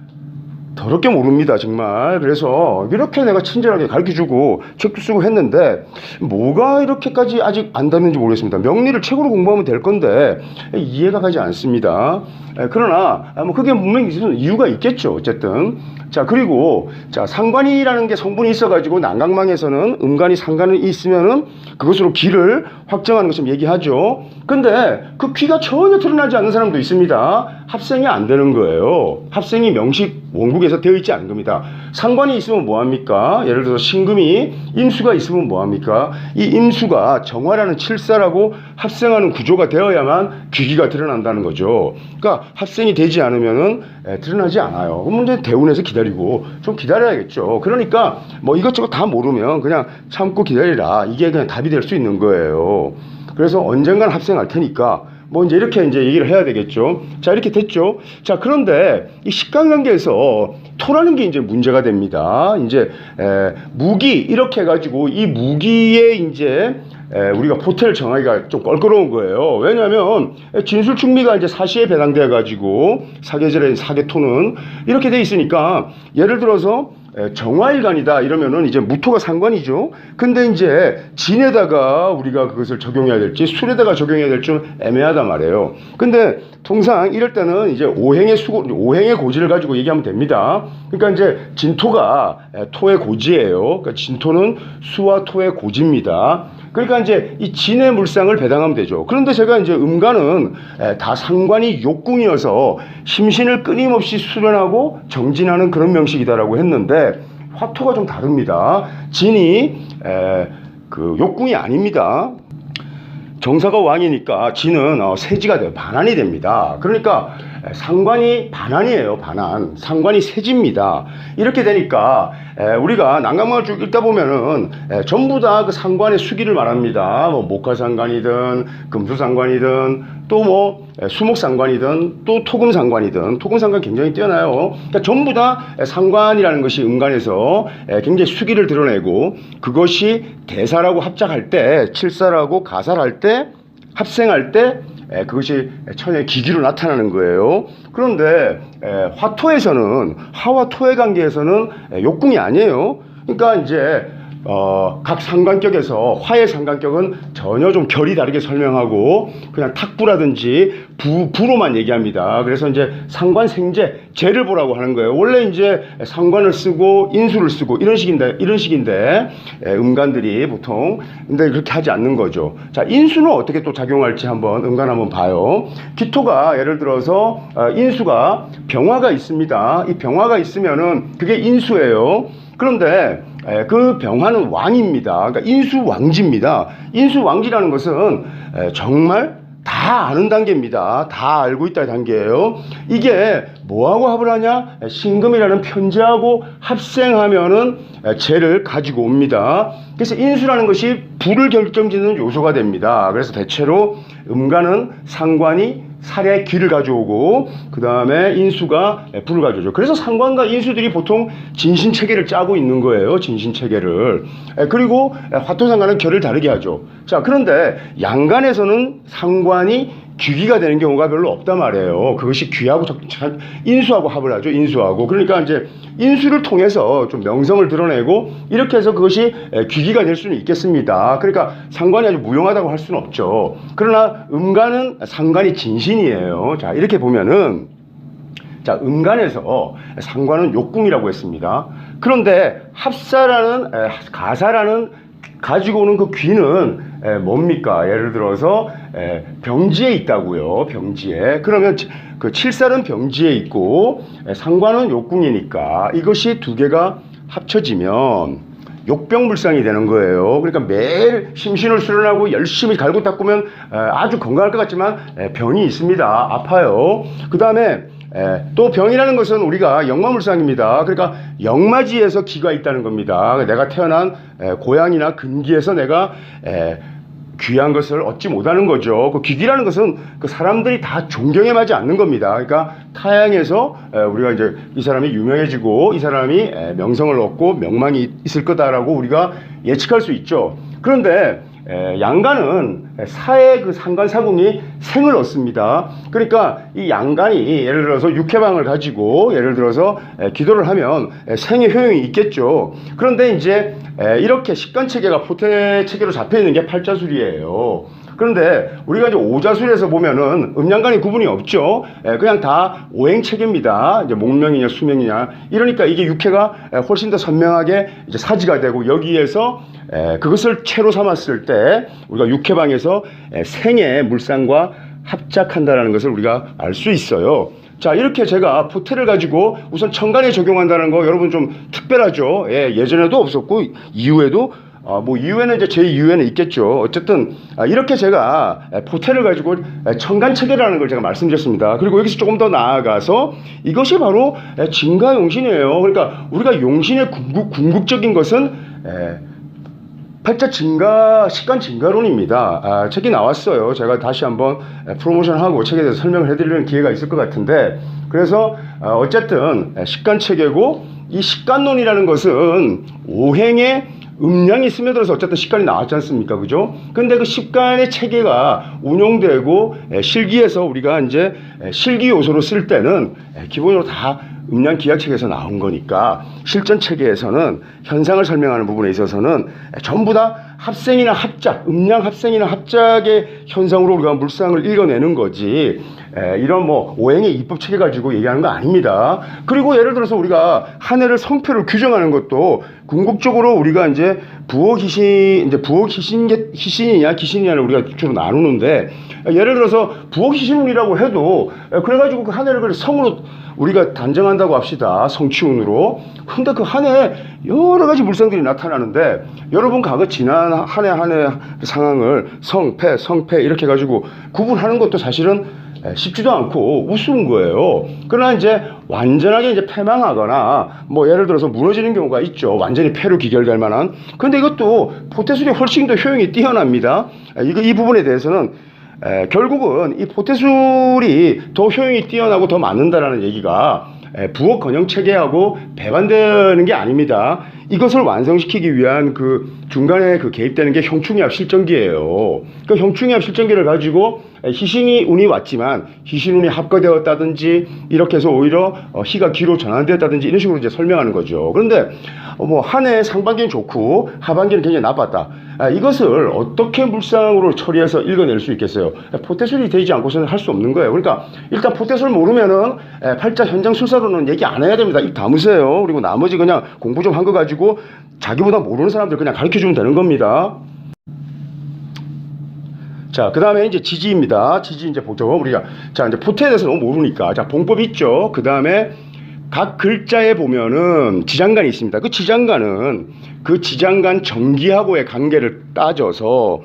더럽게 모릅니다, 정말. 그래서 이렇게 내가 친절하게 가르쳐주고 책도 쓰고 했는데 뭐가 이렇게까지 아직 안 닿는지 모르겠습니다. 명리를 책으로 공부하면 될 건데 이해가 가지 않습니다. 그러나 뭐 그게 분명히 이유가 있겠죠, 어쨌든. 자, 그리고 상관이라는 게 성분이 있어가지고 난강망에서는 음간이 상관이 있으면은 그것으로 귀를 확정하는 것처럼 얘기하죠. 근데 그 귀가 전혀 드러나지 않는 사람도 있습니다. 합생이 안 되는 거예요. 합생이 명식 원국에서 되어 있지 않은 겁니다. 상관이 있으면 뭐합니까? 예를 들어서 신금이 임수가 있으면 뭐합니까? 이 임수가 정화라는 칠사라고 합생하는 구조가 되어야만 귀기가 드러난다는 거죠. 그러니까 합생이 되지 않으면은 드러나지 않아요. 그럼 이제 대운에서 기다리고 좀 기다려야겠죠. 그러니까 뭐 이것저것 다 모르면 그냥 참고 기다리라. 이게 그냥 답이 될 수 있는 거예요. 그래서 언젠간 합생할 테니까 뭐 이제 이렇게 이제 얘기를 해야 되겠죠. 자, 이렇게 됐죠. 자, 그런데 이 식간관계에서 토라는 게 이제 문제가 됩니다. 이제 무기 이렇게 해가지고 이 무기에 이제 우리가 포태를 정하기가 좀 껄끄러운 거예요. 왜냐하면 진술충미가 이제 사시에 배당돼 가지고 사계절의 사계토는 이렇게 돼 있으니까, 예를 들어서 정화일간이다 이러면은 이제 무토가 상관이죠. 근데 이제 진에다가 우리가 그것을 적용해야 될지 술에다가 적용해야 될지 좀 애매하단 말이에요. 근데 통상 이럴 때는 이제 오행의 고지를 가지고 얘기하면 됩니다. 그러니까 이제 진토가 토의 고지예요. 그러니까 진토는 수와 토의 고지입니다. 그러니까 이제 이 진의 물상을 배당하면 되죠. 그런데 제가 이제 음간은 다 상관이 욕궁이어서 심신을 끊임없이 수련하고 정진하는 그런 명식이다라고 했는데 화토가 좀 다릅니다. 진이 욕궁이 아닙니다. 정사가 왕이니까 진은 세지가 돼요. 반환이 됩니다. 그러니까 상관이 반환이에요. 반환. 상관이 세지입니다. 이렇게 되니까 우리가 난강망을 쭉 읽다 보면은 전부 다 그 상관의 수기를 말합니다. 뭐 목화상관이든 금수상관이든 또 뭐 수목상관이든 또 토금상관이든, 토금상관 굉장히 뛰어나요. 그러니까 전부 다 상관이라는 것이 음간에서 굉장히 수기를 드러내고, 그것이 대사라고 합작할 때, 칠사라고 가살할 때, 합생할 때 그것이 천의 기기로 나타나는 거예요. 그런데 화토에서는, 화와 토의 관계에서는 욕궁이 아니에요. 그러니까 이제 각 상관격에서 화의 상관격은 전혀 좀 결이 다르게 설명하고 그냥 탁부라든지 부로만 얘기합니다. 그래서 이제 상관생제, 제를 보라고 하는 거예요. 원래 이제 상관을 쓰고 인수를 쓰고 이런 식인데 음간들이 보통, 근데 그렇게 하지 않는 거죠. 자, 인수는 어떻게 또 작용할지 한번 음간 한번 봐요. 기토가 예를 들어서 인수가 병화가 있습니다. 이 병화가 있으면은 그게 인수예요. 그런데 그 병화는 왕입니다. 그러니까 인수왕지입니다. 인수왕지라는 것은 정말 다 아는 단계입니다. 다 알고 있다는 단계예요. 이게 뭐하고 합을 하냐? 신금이라는 편제하고 합생하면은 재를 가지고 옵니다. 그래서 인수라는 것이 불을 결정짓는 요소가 됩니다. 그래서 대체로 음간은 상관이 살의 기를 가져오고 그 다음에 인수가 불을 가져오죠. 그래서 상관과 인수들이 보통 진신체계를 짜고 있는 거예요. 진신체계를. 그리고 화토상관은 결을 다르게 하죠. 자, 그런데 양간에서는 상관이 귀기가 되는 경우가 별로 없단 말이에요. 그것이 귀하고 인수하고 합을 하죠. 인수하고. 그러니까 이제 인수를 통해서 좀 명성을 드러내고 이렇게 해서 그것이 귀기가 될 수는 있겠습니다. 그러니까 상관이 아주 무용하다고 할 수는 없죠. 그러나 음간은 상관이 진신이에요. 자, 이렇게 보면은, 자, 음간에서 상관은 욕궁이라고 했습니다. 그런데 합사라는 가사라는 가지고 오는 그 귀는 뭡니까? 예를 들어서 병지에 있다고요. 병지에. 그러면 그 칠살은 병지에 있고 상관은 욕궁이니까 이것이 두 개가 합쳐지면 욕병물상이 되는 거예요. 그러니까 매일 심신을 수련하고 열심히 갈고 닦으면 아주 건강할 것 같지만 병이 있습니다. 아파요. 그 다음에 또 병이라는 것은 우리가 역마물상입니다. 그러니까 역마지에서 기가 있다는 겁니다. 내가 태어난 고향이나 근기에서 내가 귀한 것을 얻지 못하는 거죠. 그 기기라는 것은 그 사람들이 다 존경에 맞지 않는 겁니다. 그러니까 타향에서 우리가 이제 이 사람이 유명해지고 이 사람이 명성을 얻고 명망이 있을 거다라고 우리가 예측할 수 있죠. 그런데 양간은 사의 그 상관사궁이 생을 얻습니다. 그러니까 이 양간이 예를 들어서 육해방을 가지고 예를 들어서 기도를 하면 생의 효용이 있겠죠. 그런데 이제 이렇게 식간체계가 포태체계로 잡혀 있는 게 팔자술이에요. 그런데 우리가 이제 오자술에서 보면은 음양간이 구분이 없죠. 그냥 다 오행체계입니다. 이제 목명이냐 수명이냐. 이러니까 이게 육해가 훨씬 더 선명하게 이제 사지가 되고 여기에서 그것을 채로 삼았을 때 우리가 육해방에서 생의 물상과 합작한다라는 것을 우리가 알 수 있어요. 자, 이렇게 제가 포태를 가지고 우선 천간에 적용한다는 거 여러분 좀 특별하죠. 예전에도 없었고 이후에도 이후에는 이제 제 이후에는 있겠죠. 어쨌든 이렇게 제가 포태를 가지고 천간체계라는 걸 제가 말씀드렸습니다. 그리고 여기서 조금 더 나아가서 이것이 바로 진가용신이에요. 그러니까 우리가 용신의 궁극적인 것은 팔자 진가, 식간 진가론입니다. 책이 나왔어요. 제가 다시 한번 프로모션하고 책에 대해서 설명을 해드리는 기회가 있을 것 같은데, 그래서 어쨌든 식간 체계고 이 식간론이라는 것은 오행의 음양이 스며들어서 어쨌든 식간이 나왔지 않습니까? 그죠? 근데 그 식간의 체계가 운용되고 실기에서 우리가 이제 실기 요소로 쓸 때는 기본적으로 다 음양 기하책에서 나온 거니까 실전 체계에서는 현상을 설명하는 부분에 있어서는 전부 다 합생이나 합작, 음양 합생이나 합작의 현상으로 우리가 물상을 읽어내는 거지 이런 오행의 입법 체계 가지고 얘기하는 거 아닙니다. 그리고 예를 들어서 우리가 한 해를 성패를 규정하는 것도 궁극적으로 우리가 이제 희신이냐 기신이냐를 우리가 주로 나누는데 예를 들어서 부엌희신운이라고 해도 그래가지고 그 한 해를 성으로 우리가 단정한다고 합시다. 성취운으로. 근데 그 한 해에 여러 가지 물상들이 나타나는데 여러분 과거 지난 한 해 상황을 성패 이렇게 가지고 구분하는 것도 사실은 쉽지도 않고 우스운 거예요. 그러나 이제 완전하게 이제 패망하거나 예를 들어서 무너지는 경우가 있죠. 완전히 패로 기결될 만한. 근데 이것도 포태술이 훨씬 더 효용이 뛰어납니다. 이 부분에 대해서는 결국은 이 포태술이 더 효용이 뛰어나고 더 맞는다라는 얘기가 부엌 건영 체계하고 배반되는 게 아닙니다. 이것을 완성시키기 위한 그 중간에 그 개입되는 게 형충이합 실전기예요. 그 형충이합 실전기를 가지고 희신이 운이 왔지만 희신운이 합거되었다든지 이렇게 해서 오히려 희가 기로 전환되었다든지 이런 식으로 이제 설명하는 거죠. 그런데 한 해 상반기는 좋고 하반기는 굉장히 나빴다. 이것을 어떻게 물상으로 처리해서 읽어낼 수 있겠어요? 포태술이 되지 않고서는 할 수 없는 거예요. 그러니까 일단 포태술 모르면은 팔자 현장 술사로는 얘기 안 해야 됩니다. 입 다무세요. 그리고 나머지 그냥 공부 좀 한 거 가지고 자기보다 모르는 사람들 그냥 가르쳐 주면 되는 겁니다. 자, 그 다음에 이제 지지입니다. 지지 이제 보죠. 우리가. 자, 이제 포태에 대해서 너무 모르니까. 자, 봉법 있죠. 그 다음에 각 글자에 보면은 지장간이 있습니다. 그 지장간은 그 지장간 정기하고의 관계를 따져서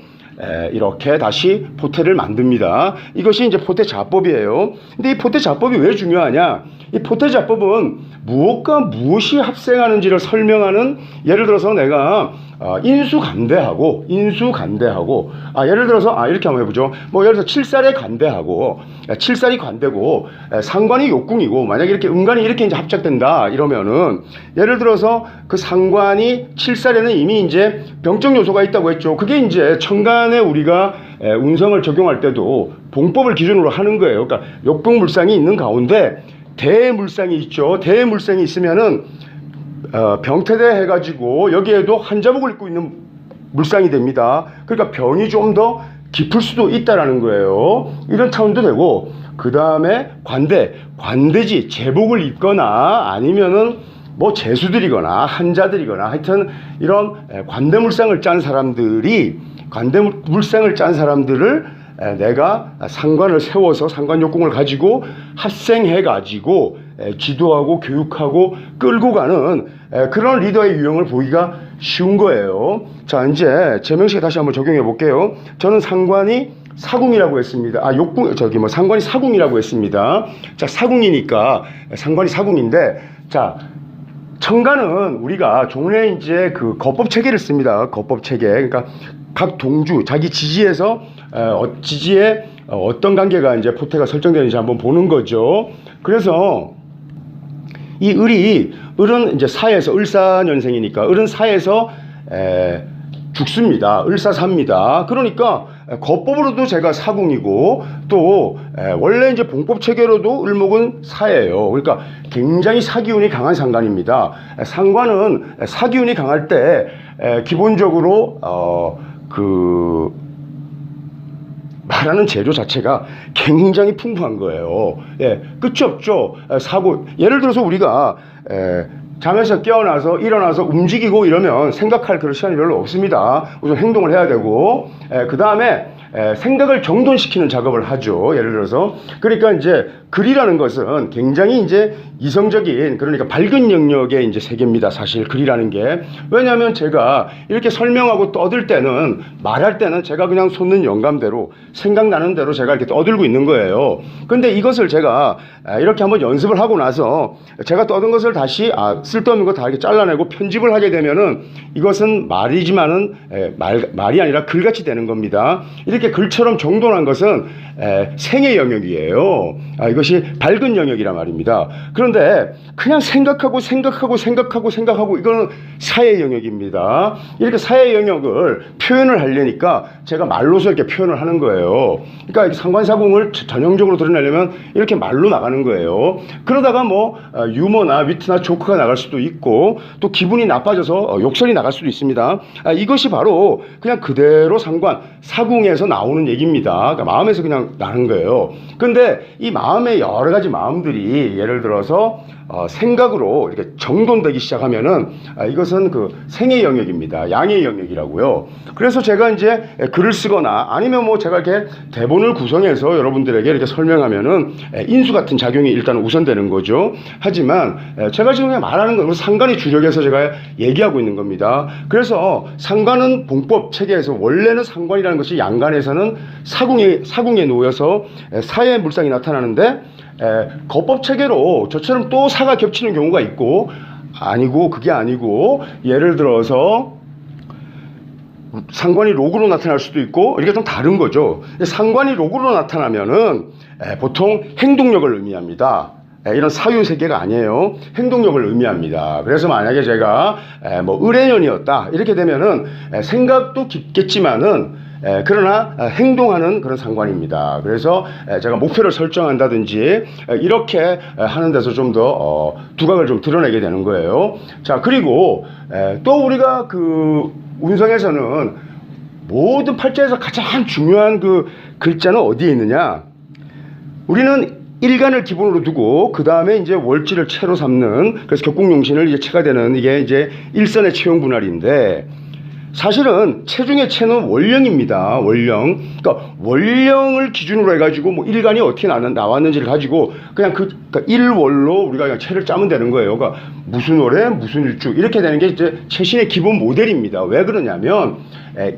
이렇게 다시 포태를 만듭니다. 이것이 이제 포태자법이에요. 근데 이 포태자법이 왜 중요하냐? 이 포태자법은 무엇과 무엇이 합생하는지를 설명하는, 예를 들어서 내가 인수간대하고 예를 들어서 이렇게 한번 해보죠. 예를 들어서 칠살에 간대하고 칠살이 간대고 상관이 욕궁이고 만약에 이렇게 음간이 이렇게 이제 합작된다 이러면은 예를 들어서 그 상관이 칠살에는 이미 이제 병적 요소가 있다고 했죠. 그게 이제 천간에 우리가 운성을 적용할 때도 봉법을 기준으로 하는 거예요. 그러니까 욕병물상이 있는 가운데 대물상이 있죠. 대물상이 있으면은 병태대 해가지고 여기에도 한자복을 입고 있는 물상이 됩니다. 그러니까 병이 좀 더 깊을 수도 있다라는 거예요. 이런 차원도 되고, 그 다음에 관대지 제복을 입거나 아니면은 제수들이거나 한자들이거나 하여튼 이런 관대물상을 짠 사람들을 내가 상관을 세워서 상관욕궁을 가지고 합생해가지고 지도하고 교육하고 끌고 가는 그런 리더의 유형을 보기가 쉬운 거예요. 자, 이제 제 명식에 다시 한번 적용해 볼게요. 저는 상관이 사궁이라고 했습니다. 욕궁, 상관이 사궁이라고 했습니다. 자, 사궁이니까 상관이 사궁인데, 자, 천간은 우리가 종래 이제 그 거법 체계를 씁니다. 거법 체계. 그러니까 각 동주, 자기 지지에서, 지지에 어떤 관계가 이제 포태가 설정되는지 한번 보는 거죠. 그래서 이 을은 이제 사에서, 을사년생이니까, 을은 사에서, 죽습니다. 을사사입니다. 그러니까 거법으로도 제가 사궁이고 또 원래 이제 봉법 체계로도 을목은 사예요. 그러니까 굉장히 사기운이 강한 상관입니다. 상관은 사기운이 강할 때 기본적으로 그 말하는 재료 자체가 굉장히 풍부한 거예요. 예, 끝이 없죠. 사고, 예를 들어서 우리가 잠에서 깨어나서 일어나서 움직이고 이러면 생각할 그런 시간이 별로 없습니다. 우선 행동을 해야 되고, 그 다음에 생각을 정돈시키는 작업을 하죠. 예를 들어서. 그러니까 이제 글이라는 것은 굉장히 이제 이성적인, 그러니까 밝은 영역의 이제 세계입니다. 사실 글이라는 게. 왜냐하면 제가 이렇게 설명하고 떠들 때는, 말할 때는 제가 그냥 솟는 영감대로, 생각나는 대로 제가 이렇게 떠들고 있는 거예요. 근데 이것을 제가 이렇게 한번 연습을 하고 나서 제가 떠든 것을 다시 쓸데없는 거 다 이렇게 잘라내고 편집을 하게 되면은 이것은 말이지만은 말이 아니라 글같이 되는 겁니다. 이렇게 글처럼 정돈한 것은 생의 영역이에요. 이것이 밝은 영역이란 말입니다. 그런데 그냥 생각하고 이거는 사의 영역입니다. 이렇게 사의 영역을 표현을 하려니까 제가 말로서 이렇게 표현을 하는 거예요. 그러니까 상관사궁을 전형적으로 드러내려면 이렇게 말로 나가는 거예요. 그러다가 뭐 유머나 위트나 조크가 나갈 수도 있고 또 기분이 나빠져서 욕설이 나갈 수도 있습니다. 이것이 바로 그냥 그대로 사궁에서 나오는 얘기입니다. 그러니까 마음에서 그냥 나는 거예요. 근데 이 마음의 여러 가지 마음들이 예를 들어서 생각으로 이렇게 정돈되기 시작하면은 이것은 그 생의 영역입니다. 양의 영역이라고요. 그래서 제가 이제 글을 쓰거나 아니면 뭐 제가 이렇게 대본을 구성해서 여러분들에게 이렇게 설명하면은 인수 같은 작용이 일단 우선되는 거죠. 하지만 제가 지금 그냥 말하는 건 상관이 주력해서 제가 얘기하고 있는 겁니다. 그래서 상관은 봉법 체계에서 원래는 상관이라는 것이 양간에서는 사궁에 놓여서 사의 물상이 나타나는데 거법 체계로 저처럼 또 사가 겹치는 경우가 있고 그게 아니고 예를 들어서 상관이 록으로 나타날 수도 있고 이게 좀 다른 거죠. 상관이 록으로 나타나면은 보통 행동력을 의미합니다. 이런 사유 세계가 아니에요. 행동력을 의미합니다. 그래서 만약에 제가 뭐 을해년이었다 이렇게 되면은 생각도 깊겠지만은 그러나 행동하는 그런 상관입니다. 그래서 제가 목표를 설정한다든지 이렇게 하는 데서 좀 더 두각을 좀 드러내게 되는 거예요. 자, 그리고 또 우리가 그 운성에서는 모든 팔자에서 가장 중요한 그 글자는 어디에 있느냐? 우리는 일간을 기본으로 두고 그 다음에 이제 월지를 체로 삼는, 그래서 격국용신을 이제 체가 되는 이게 이제 일선의 체용 분할인데 사실은 체중의 체는 월령입니다. 월령. 그러니까 월령을 기준으로 해가지고 뭐 일간이 어떻게 나왔는지를 가지고 그냥 그러니까 일월로 우리가 그냥 체를 짜면 되는 거예요. 그러니까 무슨 월에 무슨 일주 이렇게 되는 게 이제 체신의 기본 모델입니다. 왜 그러냐면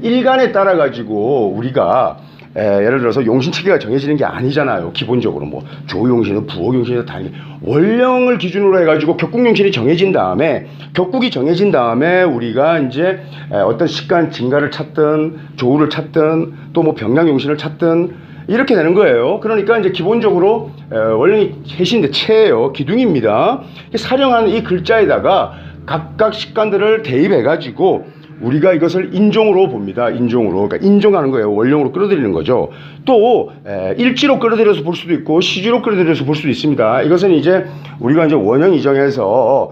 일간에 따라 가지고 우리가 예를 들어서 용신 체계가 정해지는 게 아니잖아요. 기본적으로 뭐 조용신은 부호용신은 다르게 월령을 기준으로 해가지고 격국용신이 정해진 다음에 격국이 정해진 다음에 우리가 이제 어떤 식간 진가를 찾든 조우를 찾든 또 뭐 병량용신을 찾든 이렇게 되는 거예요. 그러니까 이제 기본적으로 월령이 해신인데 체예요. 기둥입니다. 사령하는 이 글자에다가 각각 식간들을 대입해가지고 우리가 이것을 인종으로 봅니다. 인종으로. 그러니까 인종하는 거예요. 원령으로 끌어들이는 거죠. 또 일지로 끌어들여서 볼 수도 있고 시지로 끌어들여서 볼 수도 있습니다. 이것은 이제 우리가 이제 원형 이정에서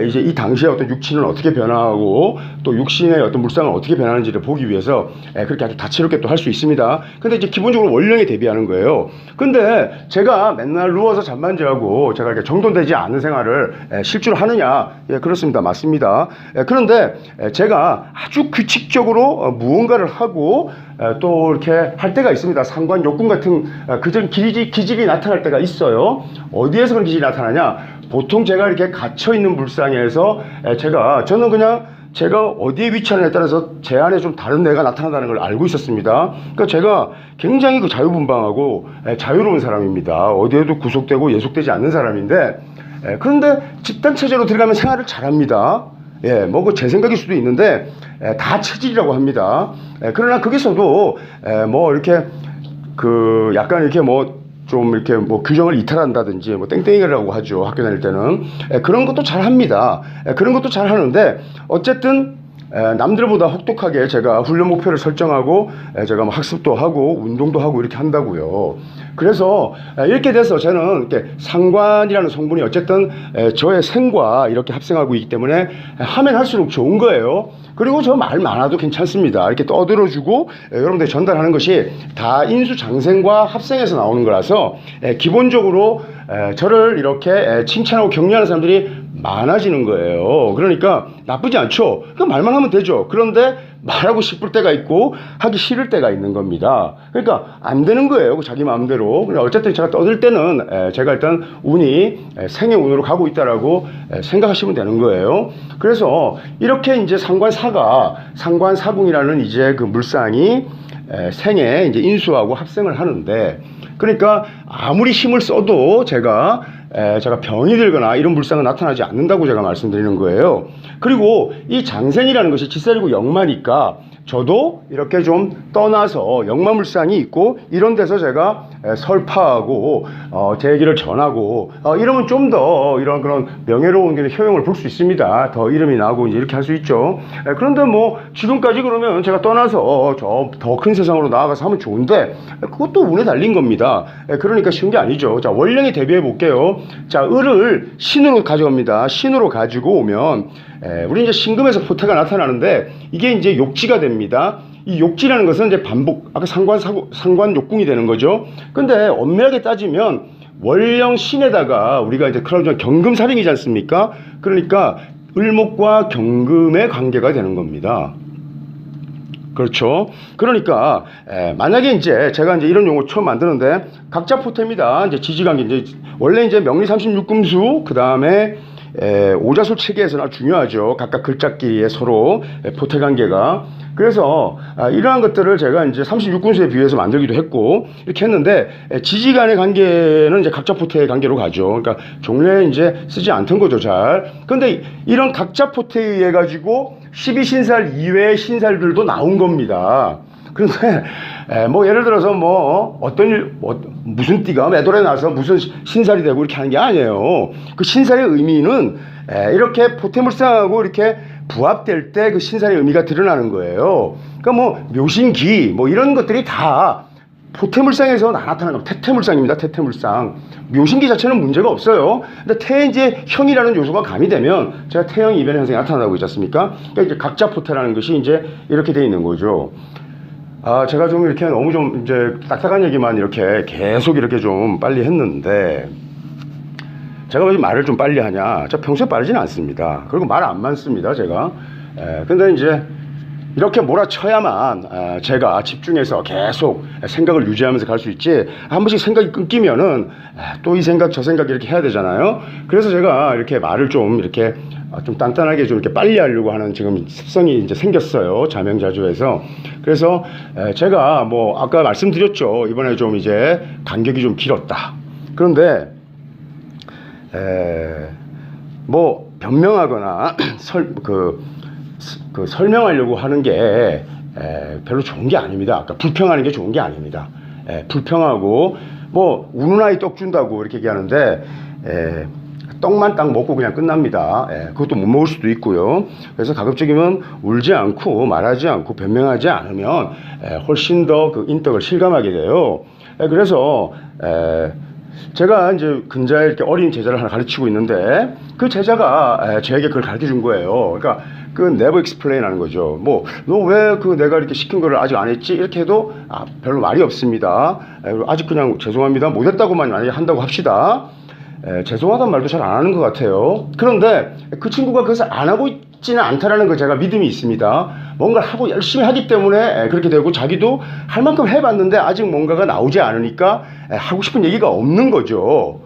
이제 이 당시에 어떤 육신은 어떻게 변화하고 또 육신의 어떤 물상은 어떻게 변하는지를 보기 위해서 그렇게 아주 다채롭게 또 할 수 있습니다. 근데 이제 기본적으로 원령에 대비하는 거예요. 근데 제가 맨날 누워서 잠만 자고 제가 이렇게 정돈되지 않은 생활을 실제로 하느냐? 예, 그렇습니다. 맞습니다. 그런데 제가 아주 규칙적으로 무언가를 하고 또 이렇게 할 때가 있습니다. 상관 욕군 같은 그전 기질이 나타날 때가 있어요. 어디에서 그런 기질이 나타나냐? 보통 제가 이렇게 갇혀있는 물상에서 저는 그냥 제가 어디에 위치하느냐에 따라서 제 안에 좀 다른 내가 나타난다는 걸 알고 있었습니다. 그러니까 제가 굉장히 그 자유분방하고 자유로운 사람입니다. 어디에도 구속되고 예속되지 않는 사람인데, 그런데 집단체제로 들어가면 생활을 잘합니다. 예, 뭐 그 제 생각일 수도 있는데 다 체질이라고 합니다. 그러나 거기서도 뭐 이렇게 그 약간 이렇게 뭐 좀 이렇게 뭐 규정을 이탈한다든지 뭐 땡땡이라고 하죠. 학교 다닐 때는 그런 것도 잘 합니다. 그런 것도 잘 하는데 어쨌든 남들보다 혹독하게 제가 훈련 목표를 설정하고 제가 뭐 학습도 하고 운동도 하고 이렇게 한다고요. 그래서 이렇게 돼서 저는 이렇게 상관이라는 성분이 어쨌든 저의 생과 이렇게 합성하고 있기 때문에 하면 할수록 좋은 거예요. 그리고 저 말 많아도 괜찮습니다. 이렇게 떠들어주고 여러분들 전달하는 것이 다 인수장생과 합성해서 나오는 거라서 기본적으로 저를 이렇게 칭찬하고 격려하는 사람들이 많아지는 거예요. 그러니까 나쁘지 않죠. 그 말만 하면 되죠. 그런데 말하고 싶을 때가 있고 하기 싫을 때가 있는 겁니다. 그러니까 안 되는 거예요. 자기 마음대로. 어쨌든 제가 떠들 때는 제가 일단 운이 생의 운으로 가고 있다라고 생각하시면 되는 거예요. 그래서 이렇게 이제 상관사궁이라는 이제 그 물상이 생에 이제 인수하고 합생을 하는데, 그러니까 아무리 힘을 써도 제가 병이 들거나 이런 물상은 나타나지 않는다고 제가 말씀드리는 거예요. 그리고 이 장생이라는 것이 지살이고 역마니까 저도 이렇게 좀 떠나서 역마물상이 있고 이런 데서 제가 설파하고 제 얘기를 전하고 이러면 좀 더 이런 그런 명예로운 효용을 볼 수 있습니다. 더 이름이 나고 이제 이렇게 할 수 있죠. 그런데 뭐 지금까지 그러면 제가 떠나서 저 더 큰 세상으로 나아가서 하면 좋은데 그것도 운에 달린 겁니다. 그러니까 쉬운 게 아니죠. 자, 원령에 대비해 볼게요. 자, 을을 신으로 가져옵니다. 신으로 가지고 오면 우리 이제 신금에서 포태가 나타나는데 이게 이제 욕지가 됩니다. 이 욕지라는 것은 이제 반복, 아까 상관 욕궁이 되는 거죠. 근데 엄밀하게 따지면 월령 신에다가 우리가 이제 그런 경금살인이지 않습니까? 그러니까 을목과 경금의 관계가 되는 겁니다. 그렇죠. 그러니까 만약에 이제 제가 이제 이런 용어 처음 만드는데 각자 포태입니다. 이제 지지관계 이제 원래 이제 명리 36금수 그 다음에 오자술 체계에서는 아주 중요하죠. 각각 글자끼리의 서로 포태 관계가. 그래서 이러한 것들을 제가 이제 36군수에 비해서 만들기도 했고 이렇게 했는데 지지 간의 관계는 이제 각자 포태의 관계로 가죠. 그러니까 종래에 이제 쓰지 않던 거죠, 잘. 근데 이런 각자 포태에 의해 가지고 12신살 이외의 신살들도 나온 겁니다. 그런데 뭐 예를 들어서 뭐 어떤 일, 무슨 띠가 매돌에 나서 무슨 신살이 되고 이렇게 하는 게 아니에요. 그 신살의 의미는 이렇게 포태물상하고 이렇게 부합될 때 그 신살의 의미가 드러나는 거예요. 그러니까 뭐 묘신기 뭐 이런 것들이 다 포태물상에서 나타나는 겁니다. 태태물상입니다. 태태물상. 묘신기 자체는 문제가 없어요. 근데 태에 이제 형이라는 요소가 가미되면 제가 태형 이변 현상이 나타나고 있지 않습니까? 그러니까 이제 각자 포태라는 것이 이제 이렇게 돼 있는 거죠. 제가 좀 이렇게 너무 좀 이제 딱딱한 얘기만 이렇게 계속 이렇게 좀 빨리 했는데, 제가 왜 말을 좀 빨리 하냐? 저 평소에 빠르지는 않습니다. 그리고 말 안 많습니다, 제가. 근데 이제 이렇게 몰아쳐야만 제가 집중해서 계속 생각을 유지하면서 갈 수 있지, 한 번씩 생각이 끊기면은 또 이 생각 저 생각 이렇게 해야 되잖아요. 그래서 제가 이렇게 말을 좀 이렇게 좀 단단하게 좀 이렇게 빨리 하려고 하는 지금 습성이 이제 생겼어요. 자명자주해서. 그래서 제가 뭐 아까 말씀드렸죠. 이번에 좀 이제 간격이 좀 길었다. 그런데 뭐 변명하거나 설명하려고 하는 게 별로 좋은 게 아닙니다. 그러니까 불평하는 게 좋은 게 아닙니다. 불평하고 뭐 우는 아이 떡 준다고 이렇게 얘기하는데 떡만 딱 먹고 그냥 끝납니다. 그것도 못 먹을 수도 있고요. 그래서 가급적이면 울지 않고 말하지 않고 변명하지 않으면 훨씬 더 그 인덕을 실감하게 돼요. 그래서 제가 이제 근자에 이렇게 어린 제자를 하나 가르치고 있는데 그 제자가 저에게 그걸 가르쳐 준 거예요. 그러니까 그 never explain 하는 거죠. 뭐 너 왜 그 내가 이렇게 시킨 거를 아직 안 했지? 이렇게 해도 별로 말이 없습니다. 아직 그냥 죄송합니다. 못했다고만 만약에 한다고 합시다. 죄송하다는 말도 잘 안 하는 것 같아요. 그런데 그 친구가 그것을 안 하고 있지는 않다라는 거 제가 믿음이 있습니다. 뭔가를 하고 열심히 하기 때문에 그렇게 되고, 자기도 할 만큼 해봤는데 아직 뭔가가 나오지 않으니까 하고 싶은 얘기가 없는 거죠.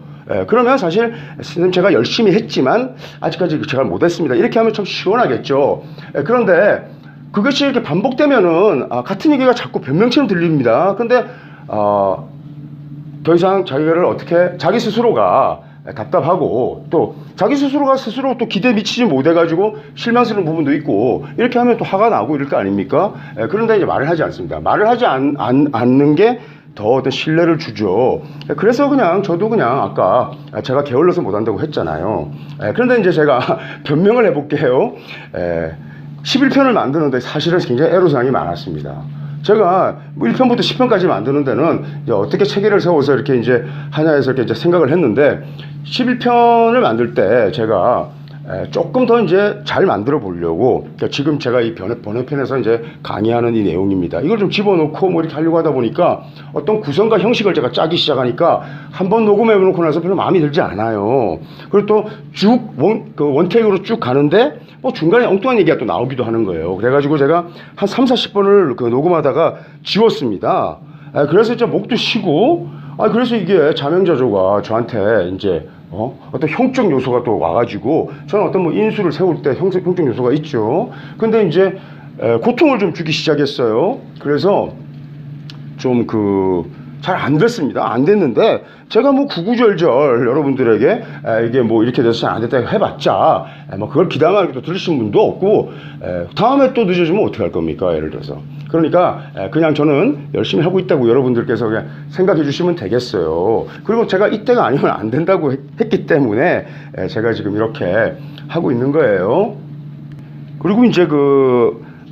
그러면 사실 선생님 제가 열심히 했지만 아직까지 제가 못했습니다. 이렇게 하면 참 시원하겠죠. 그런데 그것이 이렇게 반복되면은 같은 얘기가 자꾸 변명처럼 들립니다. 근데 더 이상 자기를 어떻게 자기 스스로가 답답하고 또 자기 스스로가 스스로 또 기대에 미치지 못해가지고 실망스러운 부분도 있고 이렇게 하면 또 화가 나고 이럴 거 아닙니까? 그런데 이제 말을 하지 않습니다. 말을 하지 않는 게 더 어떤 신뢰를 주죠. 그래서 그냥 저도 그냥 아까 제가 게을러서 못한다고 했잖아요. 그런데 이제 제가 변명을 해볼게요. 11편을 만드는데 사실은 굉장히 애로사항이 많았습니다. 제가 뭐 1편부터 10편까지 만드는 데는 이제 어떻게 체계를 세워서 이렇게 이제 하나에서 이렇게 이제 생각을 했는데 11편을 만들 때 제가 조금 더 이제 잘 만들어 보려고 그러니까 지금 제가 이 번외편에서 이제 강의하는 이 내용입니다. 이걸 좀 집어넣고 뭐 이렇게 하려고 하다 보니까 어떤 구성과 형식을 제가 짜기 시작하니까 한번 녹음해 놓고 나서 별로 마음에 들지 않아요. 그리고 또 쭉 원테이크로 쭉 가는데 뭐 중간에 엉뚱한 얘기가 또 나오기도 하는 거예요. 그래가지고 제가 한 3, 40번을 그 녹음하다가 지웠습니다. 그래서 이제 목도 쉬고 그래서 이게 자명자조가 저한테 이제 어떤 형적 요소가 또 와가지고 저는 어떤 뭐 인수를 세울 때 형적 요소가 있죠. 근데 이제 고통을 좀 주기 시작했어요. 그래서 좀 잘 안 됐습니다. 안 됐는데 제가 뭐 구구절절 여러분들에게 이게 뭐 이렇게 돼서 잘 안 됐다 해봤자 뭐 그걸 기담하게 또 들으신 분도 없고 다음에 또 늦어지면 어떻게 할 겁니까? 예를 들어서 그러니까 그냥 저는 열심히 하고 있다고 여러분들께서 그냥 생각해 주시면 되겠어요. 그리고 제가 이때가 아니면 안 된다고 했기 때문에 제가 지금 이렇게 하고 있는 거예요. 그리고 이제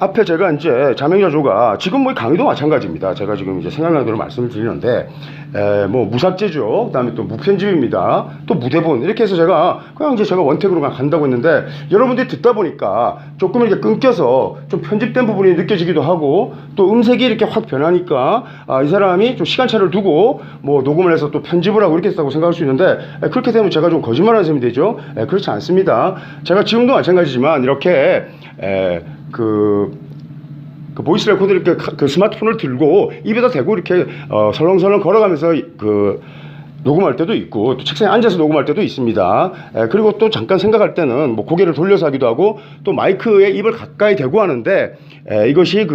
앞에 제가 이제 자명자조가 지금 뭐 강의도 마찬가지입니다. 제가 지금 이제 생각나는 대로 말씀을 드리는데 뭐 무삭제죠. 그다음에 또 무편집입니다. 또 무대본 이렇게 해서 제가 그냥 이제 제가 원택으로 간다고 했는데 여러분들이 듣다 보니까 조금 이렇게 끊겨서 좀 편집된 부분이 느껴지기도 하고 또 음색이 이렇게 확 변하니까 이 사람이 좀 시간차를 두고 뭐 녹음을 해서 또 편집을 하고 이렇게 했다고 생각할 수 있는데 그렇게 되면 제가 좀 거짓말하는 셈이 되죠. 그렇지 않습니다. 제가 지금도 마찬가지지만 이렇게 보이스 레코드 이렇게 스마트폰을 들고 입에다 대고 이렇게 설렁설렁 걸어가면서 녹음할 때도 있고 또 책상에 앉아서 녹음할 때도 있습니다. 그리고 또 잠깐 생각할 때는 뭐 고개를 돌려서 하기도 하고 또 마이크에 입을 가까이 대고 하는데 이것이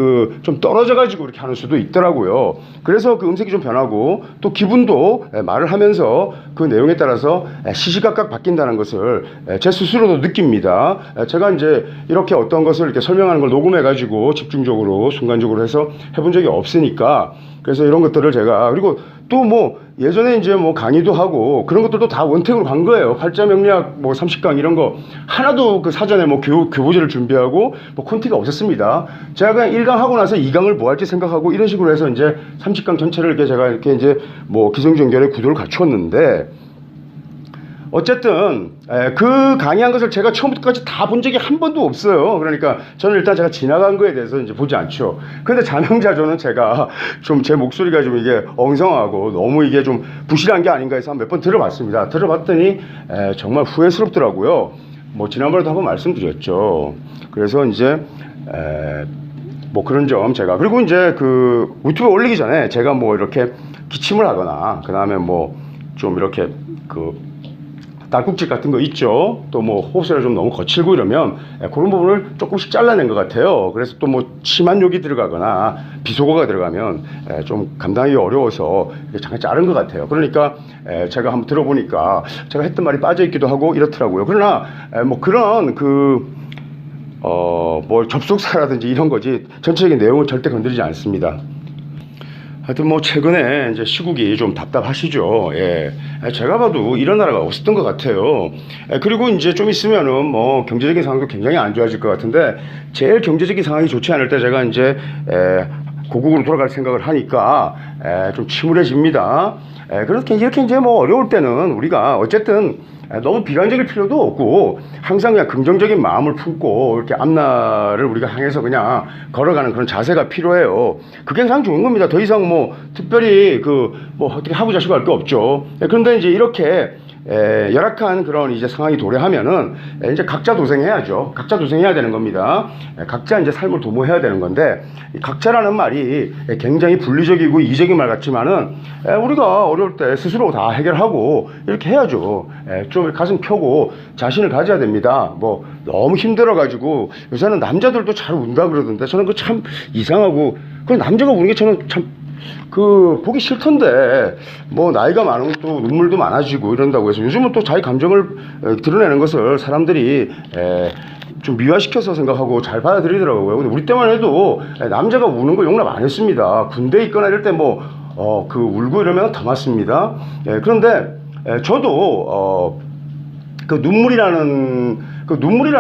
좀 떨어져 가지고 이렇게 하는 수도 있더라고요. 그래서 음색이 좀 변하고 또 기분도 말을 하면서 그 내용에 따라서 시시각각 바뀐다는 것을 제 스스로도 느낍니다. 제가 이제 이렇게 어떤 것을 이렇게 설명하는 걸 녹음해 가지고 집중적으로 순간적으로 해서 해본 적이 없으니까 그래서 이런 것들을 제가 그리고 또 뭐 예전에 이제 뭐 강의도 하고 그런 것들도 다 원택으로 간 거예요. 팔자 명리학 뭐 30강 이런 거 하나도 사전에 뭐 교보제를 준비하고 뭐 콘티가 없었습니다. 제가 그냥 1강 하고 나서 2강을 뭐 할지 생각하고 이런 식으로 해서 이제 30강 전체를 이렇게 제가 이렇게 이제 뭐 기승전결의 구도를 갖추었는데 어쨌든 그 강의한 것을 제가 처음부터까지 다 본 적이 한 번도 없어요. 그러니까 저는 일단 제가 지나간 거에 대해서 이제 보지 않죠. 근데 자명자조는 제가 좀 제 목소리가 좀 이게 엉성하고 너무 이게 좀 부실한 게 아닌가 해서 몇 번 들어봤습니다. 들어봤더니 정말 후회스럽더라고요. 뭐 지난번에도 한번 말씀드렸죠. 그래서 이제 뭐 그런 점 제가 그리고 이제 유튜브에 올리기 전에 제가 뭐 이렇게 기침을 하거나 그 다음에 뭐 좀 이렇게 딸꾹질 같은 거 있죠. 또 뭐 호흡소리가 좀 너무 거칠고 이러면 그런 부분을 조금씩 잘라낸 것 같아요. 그래서 또 뭐 심한 욕이 들어가거나 비속어가 들어가면 좀 감당하기 어려워서 잠깐 자른 것 같아요. 그러니까 제가 한번 들어보니까 제가 했던 말이 빠져 있기도 하고 이렇더라고요. 그러나 뭐 그런 뭐 접속사라든지 이런 거지 전체적인 내용을 절대 건드리지 않습니다. 하여튼 뭐 최근에 이제 시국이 좀 답답하시죠. 제가 봐도 이런 나라가 없었던 것 같아요. 그리고 이제 좀 있으면은 뭐 경제적인 상황도 굉장히 안 좋아질 것 같은데 제일 경제적인 상황이 좋지 않을 때 제가 이제 고국으로 돌아갈 생각을 하니까 좀 침울해집니다. 그렇게 이렇게 이제 뭐 어려울 때는 우리가 어쨌든 너무 비관적일 필요도 없고 항상 그냥 긍정적인 마음을 품고 이렇게 앞날을 우리가 향해서 그냥 걸어가는 그런 자세가 필요해요. 그게 가장 좋은 겁니다. 더 이상 뭐 특별히 뭐 어떻게 하고 자시고 할 거 없죠. 그런데 이제 이렇게 열악한 그런 이제 상황이 도래하면은 이제 각자 도생해야죠. 각자 도생해야 되는 겁니다. 각자 이제 삶을 도모해야 되는 건데, 각자라는 말이 굉장히 분리적이고 이적인 말 같지만은 우리가 어려울 때 스스로 다 해결하고 이렇게 해야죠. 좀 가슴 펴고 자신을 가져야 됩니다. 뭐 너무 힘들어가지고 요새는 남자들도 잘 운다 그러던데, 저는 그 참 이상하고, 그 남자가 우는 게 저는 참 보기 싫던데, 뭐 나이가 많으면 또 눈물도 많아지고 이런다고 해서 요즘은 또 자기 감정을 드러내는 것을 사람들이 좀 미화시켜서 생각하고 잘 받아들이더라고요. 근데 우리 때만 해도 남자가 우는 거 용납 안 했습니다. 군대에 있거나 이럴 때 뭐 울고 이러면 더 맞습니다. 그런데 저도 그 눈물이라는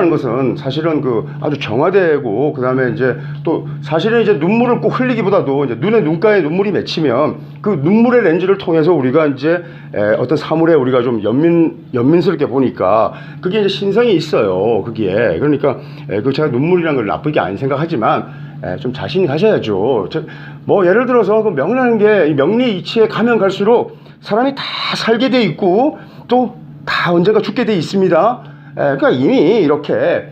것은 사실은 아주 정화되고, 그 다음에 이제 또 사실은 이제 눈물을 꼭 흘리기보다도 이제 눈가에 눈물이 맺히면 그 눈물의 렌즈를 통해서 우리가 이제 어떤 사물에 우리가 좀 연민스럽게 보니까 그게 이제 신성이 있어요. 그게. 그러니까 제가 눈물이라는 걸 나쁘게 안 생각하지만 좀 자신이 가셔야죠. 뭐 예를 들어서 그 명이라는 게 명리 이치에 가면 갈수록 사람이 다 살게 돼 있고 또 다 언젠가 죽게 돼 있습니다. 그러니까 이미 이렇게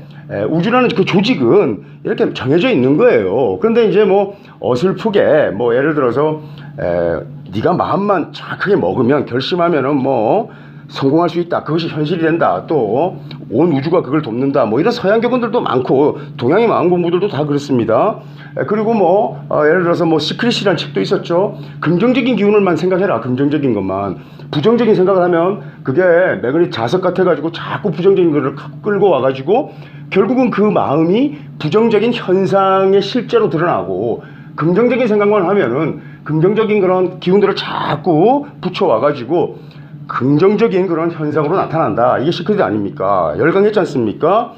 우주라는 그 조직은 이렇게 정해져 있는 거예요. 그런데 이제 뭐 어설프게 뭐 예를 들어서 네가 마음만 정확하게 먹으면, 결심하면은 뭐 성공할 수 있다, 그것이 현실이 된다, 또 온 우주가 그걸 돕는다, 뭐 이런 서양 교훈들도 많고 동양의 마음 공부들도 다 그렇습니다. 그리고 뭐 예를 들어서 뭐 시크릿이라는 책도 있었죠. 긍정적인 기운을만 생각해라. 긍정적인 것만. 부정적인 생각을 하면 그게 매그니 자석 같아가지고 자꾸 부정적인 거를 끌고 와가지고 결국은 그 마음이 부정적인 현상에 실제로 드러나고, 긍정적인 생각만 하면은 긍정적인 그런 기운들을 자꾸 붙여와가지고 긍정적인 그런 현상으로 나타난다. 이게 시크릿 아닙니까? 열강했지 않습니까?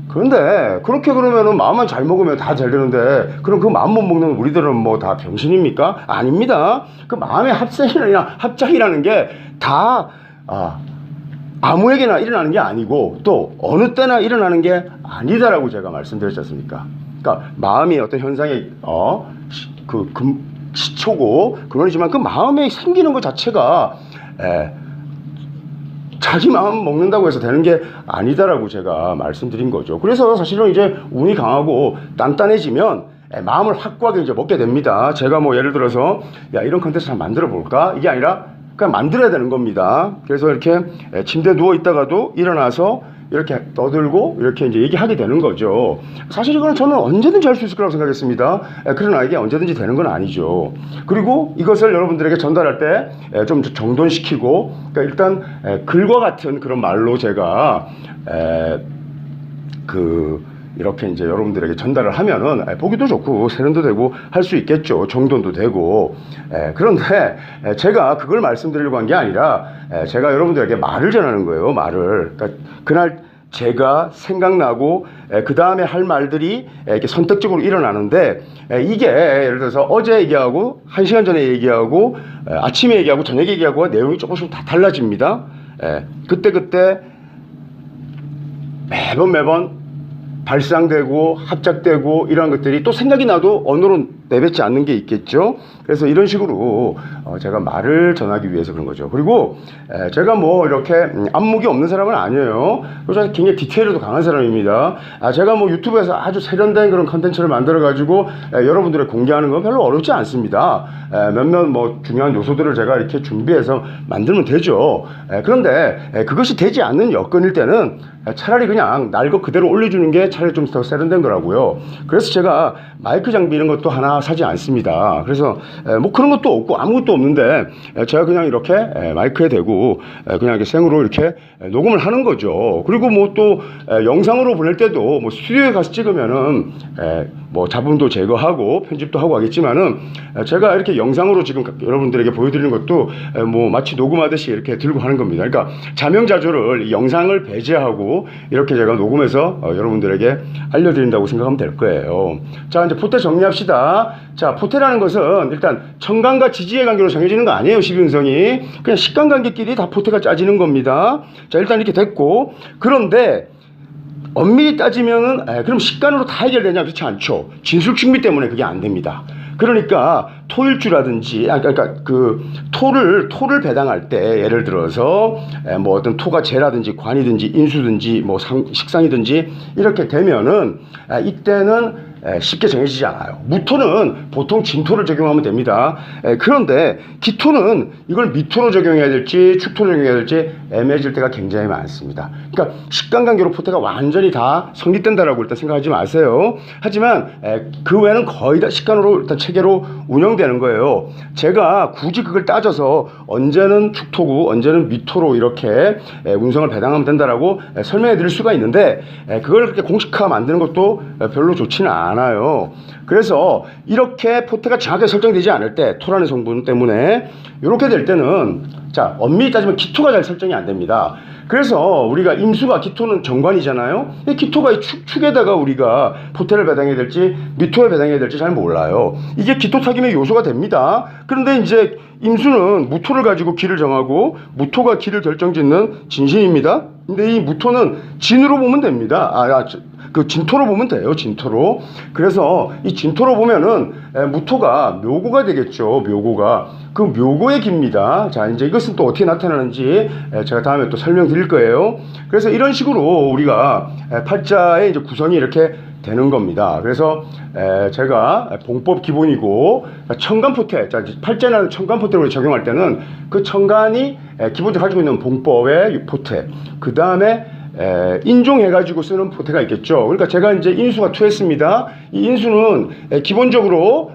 그런데 그렇게 그러면은 마음만 잘 먹으면 다 잘 되는데, 그럼 그 마음 못 먹는 우리들은 뭐 다 병신입니까? 아닙니다. 그 마음의 합작이라는 게 다 아무에게나 일어나는 게 아니고 또 어느 때나 일어나는 게 아니다라고 제가 말씀드렸지 않습니까? 그러니까 마음이 어떤 현상의 시초고 그거지만, 그 마음에 생기는 것 자체가 자기 마음 먹는다고 해서 되는 게 아니다라고 제가 말씀드린 거죠. 그래서 사실은 이제 운이 강하고 단단해지면 마음을 확고하게 이제 먹게 됩니다. 제가 뭐 예를 들어서 야, 이런 컨텐츠 한번 만들어 볼까? 이게 아니라 그냥 만들어야 되는 겁니다. 그래서 이렇게 침대에 누워 있다가도 일어나서 이렇게 떠들고 이렇게 이제 얘기하게 되는 거죠. 사실 이거는 저는 언제든지 할 수 있을 거라고 생각했습니다. 그러나 이게 언제든지 되는 건 아니죠. 그리고 이것을 여러분들에게 전달할 때 좀 정돈시키고, 그러니까 일단 글과 같은 그런 말로 제가 이렇게 이제 여러분들에게 전달을 하면은 보기도 좋고 세련도 되고 할 수 있겠죠. 정돈도 되고. 그런데 제가 그걸 말씀드리려고 한 게 아니라 제가 여러분들에게 말을 전하는 거예요. 말을. 그러니까 그날 제가 생각나고 그 다음에 할 말들이 이렇게 선택적으로 일어나는데, 이게 예를 들어서 어제 얘기하고 1시간 전에 얘기하고 아침에 얘기하고 저녁에 얘기하고 내용이 조금씩 다 달라집니다. 그때 매번 발상되고 합작되고 이런 것들이 또 생각이 나도 언어로 내뱉지 않는 게 있겠죠. 그래서 이런 식으로 제가 말을 전하기 위해서 그런 거죠. 그리고 제가 뭐 이렇게 안목이 없는 사람은 아니에요. 그래서 굉장히 디테일에도 강한 사람입니다. 제가 뭐 유튜브에서 아주 세련된 그런 컨텐츠를 만들어 가지고 여러분들에 공개하는 건 별로 어렵지 않습니다. 몇몇 뭐 중요한 요소들을 제가 이렇게 준비해서 만들면 되죠. 그런데 그것이 되지 않는 여건일 때는 차라리 그냥 날 것 그대로 올려주는 게 차라리 좀 더 세련된 거라고요. 그래서 제가 마이크 장비 이런 것도 하나 사지 않습니다. 그래서 뭐 그런 것도 없고 아무것도 없는데 제가 그냥 이렇게 마이크에 대고 그냥 이렇게 생으로 이렇게 녹음을 하는 거죠. 그리고 뭐 또 영상으로 보낼 때도 뭐 스튜디오에 가서 찍으면은 뭐 잡음도 제거하고 편집도 하고 하겠지만은 제가 이렇게 영상으로 지금 여러분들에게 보여드리는 것도 뭐 마치 녹음하듯이 이렇게 들고 하는 겁니다. 그러니까 자명자조를 영상을 배제하고 이렇게 제가 녹음해서 여러분들에게 알려드린다고 생각하면 될 거예요. 자, 이제 포테 정리합시다. 자, 포테라는 것은 일단 청간과 지지의 관계로 정해지는 거 아니에요. 12운성이 그냥 식간관계끼리 다 포테가 짜지는 겁니다. 자, 일단 이렇게 됐고, 그런데 엄밀히 따지면은 그럼 식간으로 다 해결되냐? 그렇지 않죠. 진술충미 때문에 그게 안 됩니다. 그러니까 토일주라든지 그러니까 그 토를 배당할 때 예를 들어서 뭐 어떤 토가 재라든지 관이든지 인수든지 뭐 식상이든지 이렇게 되면은 이때는 쉽게 정해지지 않아요. 무토는 보통 진토를 적용하면 됩니다. 그런데 기토는 이걸 미토로 적용해야 될지 축토로 적용해야 될지 애매해질 때가 굉장히 많습니다. 그러니까 식간관계로 포태가 완전히 다 성립된다라고 일단 생각하지 마세요. 하지만 그 외에는 거의 다 식간으로 일단 체계로 운영되는 거예요. 제가 굳이 그걸 따져서 언제는 축토고 언제는 미토로 이렇게 운성을 배당하면 된다라고 설명해 드릴 수가 있는데 그걸 그렇게 공식화 만드는 것도 별로 좋지는 않아요. 그래서 이렇게 포태가 정확하게 설정되지 않을 때 토라는 성분 때문에 이렇게 될 때는 자 엄밀히 따지면 기토가 잘 설정이 안 됩니다. 그래서 우리가 임수가 기토는 정관이잖아요. 이 기토가 이 축에다가 우리가 포태를 배당해야 될지 미토에 배당해야 될지 잘 몰라요. 이게 기토 타김의 요소가 됩니다. 그런데 이제 임수는 무토를 가지고 기를 정하고 무토가 기를 결정짓는 진신입니다. 근데 이 무토는 진으로 보면 됩니다. 그 진토로 보면 돼요. 진토로. 그래서 이 진토로 보면은 무토가 묘고가 되겠죠. 묘고가. 그 묘고의 기입니다. 자, 이제 이것은 또 어떻게 나타나는지 제가 다음에 또 설명드릴 거예요. 그래서 이런 식으로 우리가 팔자의 이제 구성이 이렇게 되는 겁니다. 그래서 제가 봉법 기본이고 천간포태, 팔자나 천간포태로 적용할 때는 그 천간이 기본적으로 가지고 있는 봉법의 포태, 그 다음에 인종해가지고 쓰는 포태가 있겠죠. 그러니까 제가 이제 인수가 투했습니다. 이 인수는 기본적으로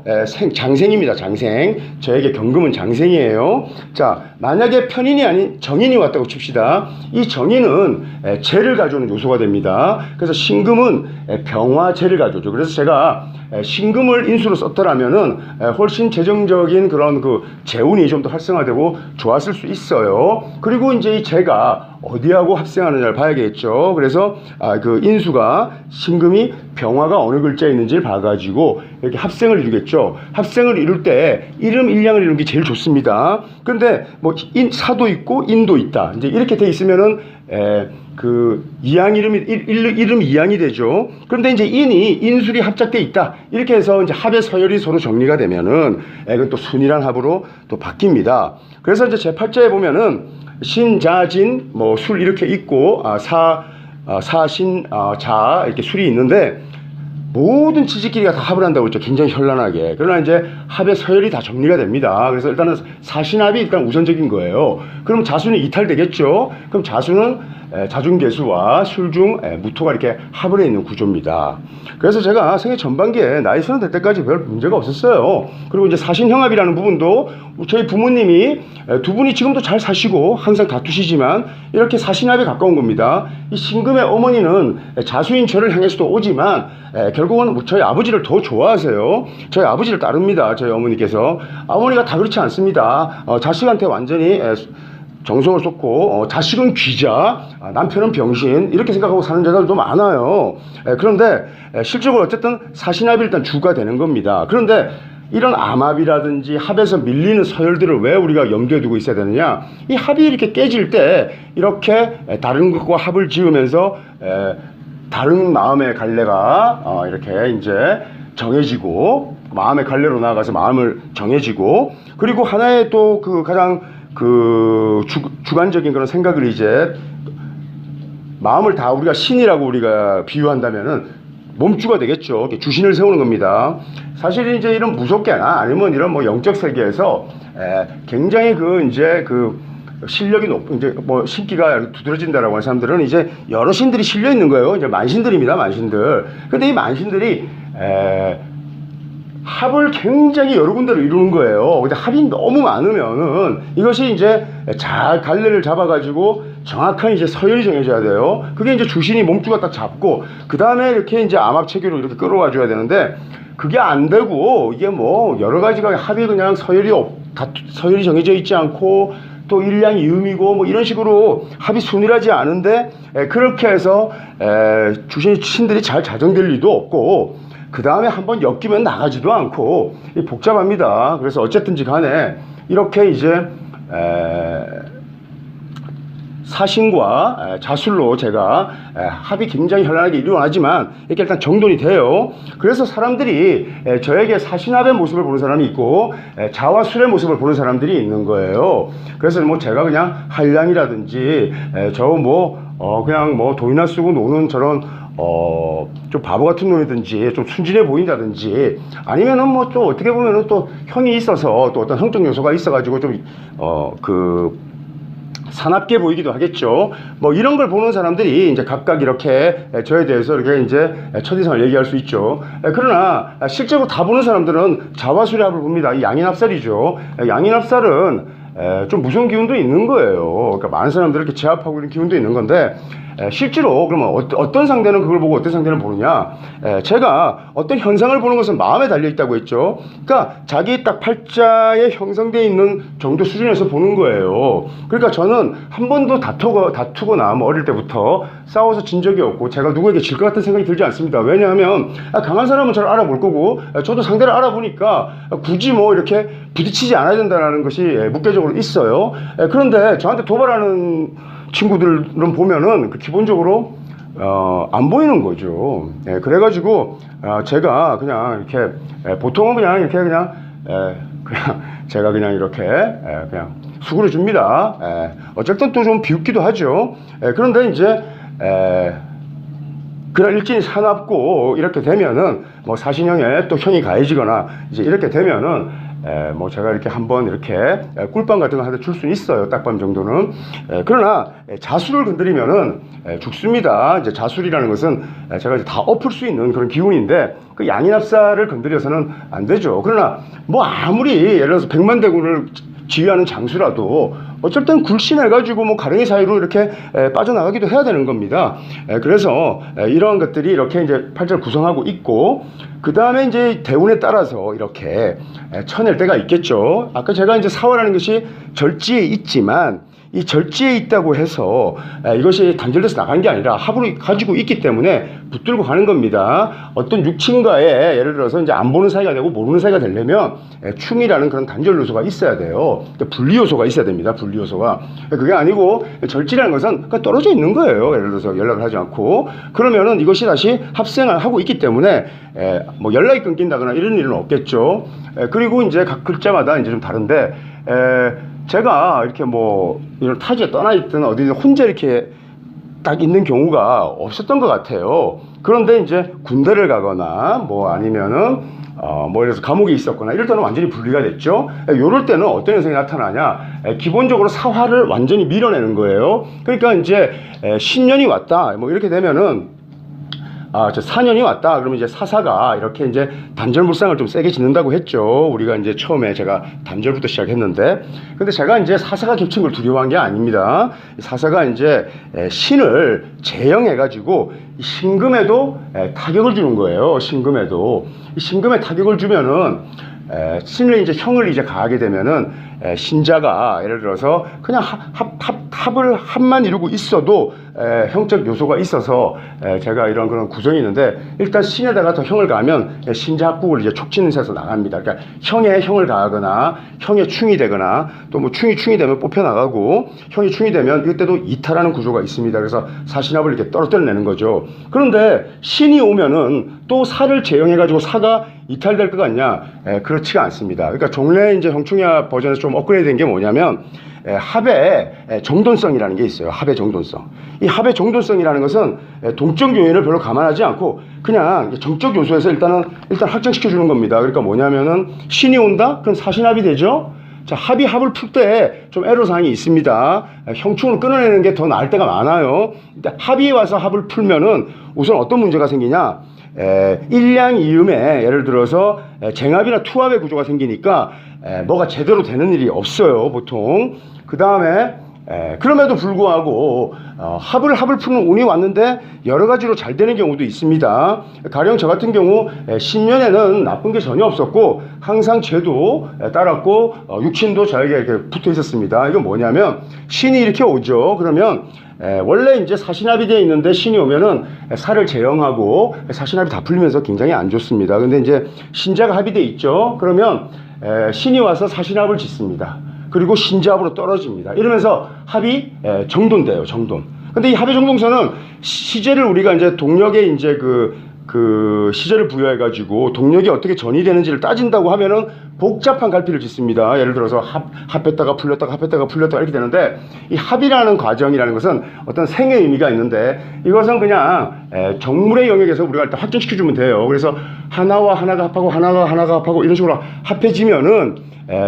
장생입니다. 장생. 저에게 경금은 장생이에요. 자, 만약에 편인이 아닌 정인이 왔다고 칩시다. 이 정인은 재를 가져오는 요소가 됩니다. 그래서 신금은 병화 재를 가져오죠. 그래서 제가 신금을 인수로 썼더라면은 훨씬 재정적인 그런 그 재운이 좀 더 활성화되고 좋았을 수 있어요. 그리고 이제 이 재가 어디하고 합생하느냐를 봐야겠죠. 그래서 그 인수가 신금이 병화가 어느 글자에 있는지를 봐가지고 이렇게 합생을 이루겠죠. 합생을 이룰 때 이름 일양을 이루는 게 제일 좋습니다. 그런데 뭐 사도 있고 인도 있다. 이제 이렇게 돼 있으면은 그 이양 이름 이양이 되죠. 그런데 이제 인이 인술이 합작돼 있다. 이렇게 해서 이제 합의 서열이 서로 정리가 되면은 이건 또 순이란 합으로 또 바뀝니다. 그래서 이제 제 팔자에 보면은 신자진 뭐 술 이렇게 있고 사신 자 이렇게 술이 있는데 모든 지지끼리가 다 합을 한다고 했죠. 굉장히 현란하게. 그러나 이제 합의 서열이 다 정리가 됩니다. 그래서 일단은 사신합이 일단 우선적인 거예요. 그럼 자수는 이탈되겠죠. 그럼 자수는 자중계수와 술중 무토가 이렇게 합을 해 있는 구조입니다. 그래서 제가 생애 전반기에 나이 서른 될 때까지 별 문제가 없었어요. 그리고 이제 사신형합이라는 부분도 저희 부모님이 두 분이 지금도 잘 사시고 항상 다투시지만 이렇게 사신합에 가까운 겁니다. 이 신금의 어머니는 자수인 저를 향해서도 오지만 결국은 저희 아버지를 더 좋아하세요. 저희 아버지를 따릅니다. 저희 어머니께서. 어머니가 다 그렇지 않습니다. 자식한테 완전히 정성을 쏟고 자식은 귀자, 남편은 병신 이렇게 생각하고 사는 자들도 많아요. 그런데 실적으로 어쨌든 사신합이 일단 주가 되는 겁니다. 그런데 이런 암합이라든지 합에서 밀리는 서열들을 왜 우리가 염두에 두고 있어야 되느냐? 이 합이 이렇게 깨질 때 이렇게 다른 것과 합을 지으면서 다른 마음의 갈래가 이렇게 이제 정해지고 마음의 갈래로 나아가서 마음을 정해지고 그리고 하나의 또 그 가장 주관적인 그런 생각을 이제 마음을 다 우리가 신이라고 우리가 비유한다면은 몸주가 되겠죠. 주신을 세우는 겁니다. 사실 이제 이런 무속계나 아니면 이런 뭐 영적 세계에서 굉장히 이제 실력이 이제 뭐 신기가 두드러진다라고 하는 사람들은 이제 여러 신들이 실려 있는 거예요. 이제 만신들입니다, 만신들. 근데 이 만신들이 합을 굉장히 여러 군데로 이루는 거예요. 근데 합이 너무 많으면은 이것이 이제 잘 갈래를 잡아가지고 정확한 이제 서열이 정해져야 돼요. 그게 이제 주신이 몸주가 딱 잡고 그 다음에 이렇게 이제 암합 체계로 이렇게 끌어와 줘야 되는데 그게 안 되고 이게 뭐 여러 가지가 합이 그냥 서열이 정해져 있지 않고 또 일량이 음이고 뭐 이런 식으로 합이 순일하지 않은데 그렇게 해서 주신이 신들이 잘 자정될 리도 없고 그 다음에 한번 엮이면 나가지도 않고 복잡합니다. 그래서 어쨌든지 간에 이렇게 이제 사신과 자술로 제가 합이 굉장히 현란하게 일어나지만 이렇게 일단 정돈이 돼요. 그래서 사람들이 저에게 사신합의 모습을 보는 사람이 있고 자와술의 모습을 보는 사람들이 있는 거예요. 그래서 뭐 제가 그냥 한량이라든지 그냥 뭐 돈이나 쓰고 노는 저런 좀 바보 같은 놈이든지 좀 순진해 보인다든지 아니면은 뭐 또 어떻게 보면은 또 형이 있어서 또 어떤 성적 요소가 있어가지고 좀 사납게 보이기도 하겠죠. 뭐 이런 걸 보는 사람들이 이제 각각 이렇게 저에 대해서 이렇게 이제 첫인상을 얘기할 수 있죠. 그러나 실제로 다 보는 사람들은 자와술합을 봅니다. 이 양인합살이죠. 양인합살은 좀 무서운 기운도 있는 거예요. 그러니까 많은 사람들이 이렇게 제압하고 이런 기운도 있는 건데 실제로 그러면 어떤 상대는 그걸 보고 어떤 상대는 보느냐, 제가 어떤 현상을 보는 것은 마음에 달려 있다고 했죠. 그러니까 자기 딱 팔자에 형성되어 있는 정도 수준에서 보는 거예요. 그러니까 저는 한 번도 다투거나 뭐 어릴 때부터 싸워서 진 적이 없고 제가 누구에게 질 것 같은 생각이 들지 않습니다. 왜냐하면 강한 사람은 저를 알아볼 거고 저도 상대를 알아보니까 굳이 뭐 이렇게 부딪히지 않아야 된다는 것이 묵계적으로 있어요. 그런데 저한테 도발하는 친구들은 보면은 기본적으로 안 보이는 거죠. 그래가지고 제가 그냥 이렇게 보통은 그냥 이렇게 그냥 제가 그냥 이렇게 그냥 수그려 줍니다. 어쨌든 또 좀 비웃기도 하죠. 그런데 이제 그런 일진이 사납고 이렇게 되면은 뭐 사신형에 또 형이 가해지거나 이제 이렇게 되면은 뭐 제가 이렇게 한번 이렇게 꿀밤 같은 거 한 대 줄 수는 있어요. 딱밤 정도는. 그러나 자술을 건드리면은 죽습니다. 이제 자술이라는 것은 제가 이제 다 엎을 수 있는 그런 기운인데 그 양인합살을 건드려서는 안 되죠. 그러나 뭐 아무리 예를 들어서 백만대군을 지휘하는 장수라도 어쩔 땐 굴신해가지고 뭐 가랭이 사이로 이렇게 빠져나가기도 해야 되는 겁니다. 그래서 이러한 것들이 이렇게 이제 팔자를 구성하고 있고, 그 다음에 이제 대운에 따라서 이렇게 쳐낼 때가 있겠죠. 아까 제가 이제 사화라는 것이 절지에 있지만 이 절지에 있다고 해서 이것이 단절돼서 나가는 게 아니라 합으로 가지고 있기 때문에 붙들고 가는 겁니다. 어떤 육친과의 예를 들어서 이제 안 보는 사이가 되고 모르는 사이가 되려면 충이라는 그런 단절 요소가 있어야 돼요. 분리 요소가 있어야 됩니다. 분리 요소가. 그게 아니고 절지라는 것은 그냥 떨어져 있는 거예요. 예를 들어서 연락을 하지 않고 그러면은 이것이 다시 합생을 하고 있기 때문에 뭐 연락이 끊긴다거나 이런 일은 없겠죠. 그리고 이제 각 글자마다 이제 좀 다른데 제가 이렇게 뭐 이런 타지에 떠나 있든 어디 혼자 이렇게 딱 있는 경우가 없었던 것 같아요. 그런데 이제 군대를 가거나 뭐 아니면은 뭐 이래서 감옥에 있었거나 이럴 때는 완전히 분리가 됐죠. 요럴 때는 어떤 현상이 나타나냐, 기본적으로 사화를 완전히 밀어내는 거예요. 그러니까 이제 신년이 왔다 뭐 이렇게 되면은 저 4년이 왔다. 그러면 이제 사사가 이렇게 이제 단절물상을 좀 세게 짓는다고 했죠. 우리가 이제 처음에 제가 단절부터 시작했는데, 근데 제가 이제 사사가 겹친 걸 두려워한 게 아닙니다. 사사가 이제 신을 제형해가지고 신금에도 타격을 주는 거예요. 신금에도. 신금에 타격을 주면은 신을 이제 형을 이제 가하게 되면은 신자가 예를 들어서 그냥 합을 합만 이루고 있어도 형적 요소가 있어서 제가 이런 그런 구성이 있는데, 일단 신에다가 더 형을 가하면 신자 합국을 이제 촉진을 해서 나갑니다. 그러니까 형에 형을 가하거나 형에 충이 되거나 또 뭐 충이 되면 뽑혀 나가고 형이 충이 되면 이때도 이탈하는 구조가 있습니다. 그래서 사신합을 이렇게 떨어뜨려내는 거죠. 그런데 신이 오면은 또 사를 제형해가지고 사가 이탈될 것 같냐? 그렇지가 않습니다. 그러니까 종래 이제 형충야 버전에서 좀 업그레이드 된 게 뭐냐면 합의 정돈성이라는 게 있어요. 합의 정돈성. 이 합의 정돈성이라는 것은 동적 요인을 별로 감안하지 않고 그냥 정적 요소에서 일단 확정시켜 주는 겁니다. 그러니까 뭐냐면은 신이 온다? 그럼 사신합이 되죠? 자, 합을 풀 때 좀 애로사항이 있습니다. 형충을 끊어내는 게 더 나을 때가 많아요. 합이 와서 합을 풀면은 우선 어떤 문제가 생기냐? 일량이음에 예를 들어서 쟁합이나 투합의 구조가 생기니까 뭐가 제대로 되는 일이 없어요, 보통. 그 다음에 그럼에도 불구하고 합을 푸는 운이 왔는데 여러 가지로 잘 되는 경우도 있습니다. 가령 저 같은 경우 신년에는 나쁜 게 전혀 없었고 항상 죄도 따랐고 육친도 저에게 이렇게 붙어 있었습니다. 이건 뭐냐면 신이 이렇게 오죠. 그러면 원래 이제 사신합이 되어 있는데 신이 오면은 사를 제형하고 사신합이 다 풀리면서 굉장히 안 좋습니다. 근데 이제 신자가 합이 되어 있죠. 그러면 신이 와서 사신합을 짓습니다. 그리고 신지압으로 떨어집니다. 이러면서 합이 정돈돼요. 정돈. 근데 이 합의 정동선은 시제를 우리가 이제 동력에 이제 그 시제를 부여해가지고 동력이 어떻게 전이 되는지를 따진다고 하면은 복잡한 갈피를 짓습니다. 예를 들어서 합했다가 풀렸다가 합했다가 풀렸다가 이렇게 되는데, 이 합이라는 과정이라는 것은 어떤 생의 의미가 있는데, 이것은 그냥 정물의 영역에서 우리가 일단 확정시켜주면 돼요. 그래서 하나와 하나가 합하고 하나가 합하고 이런 식으로 합해지면은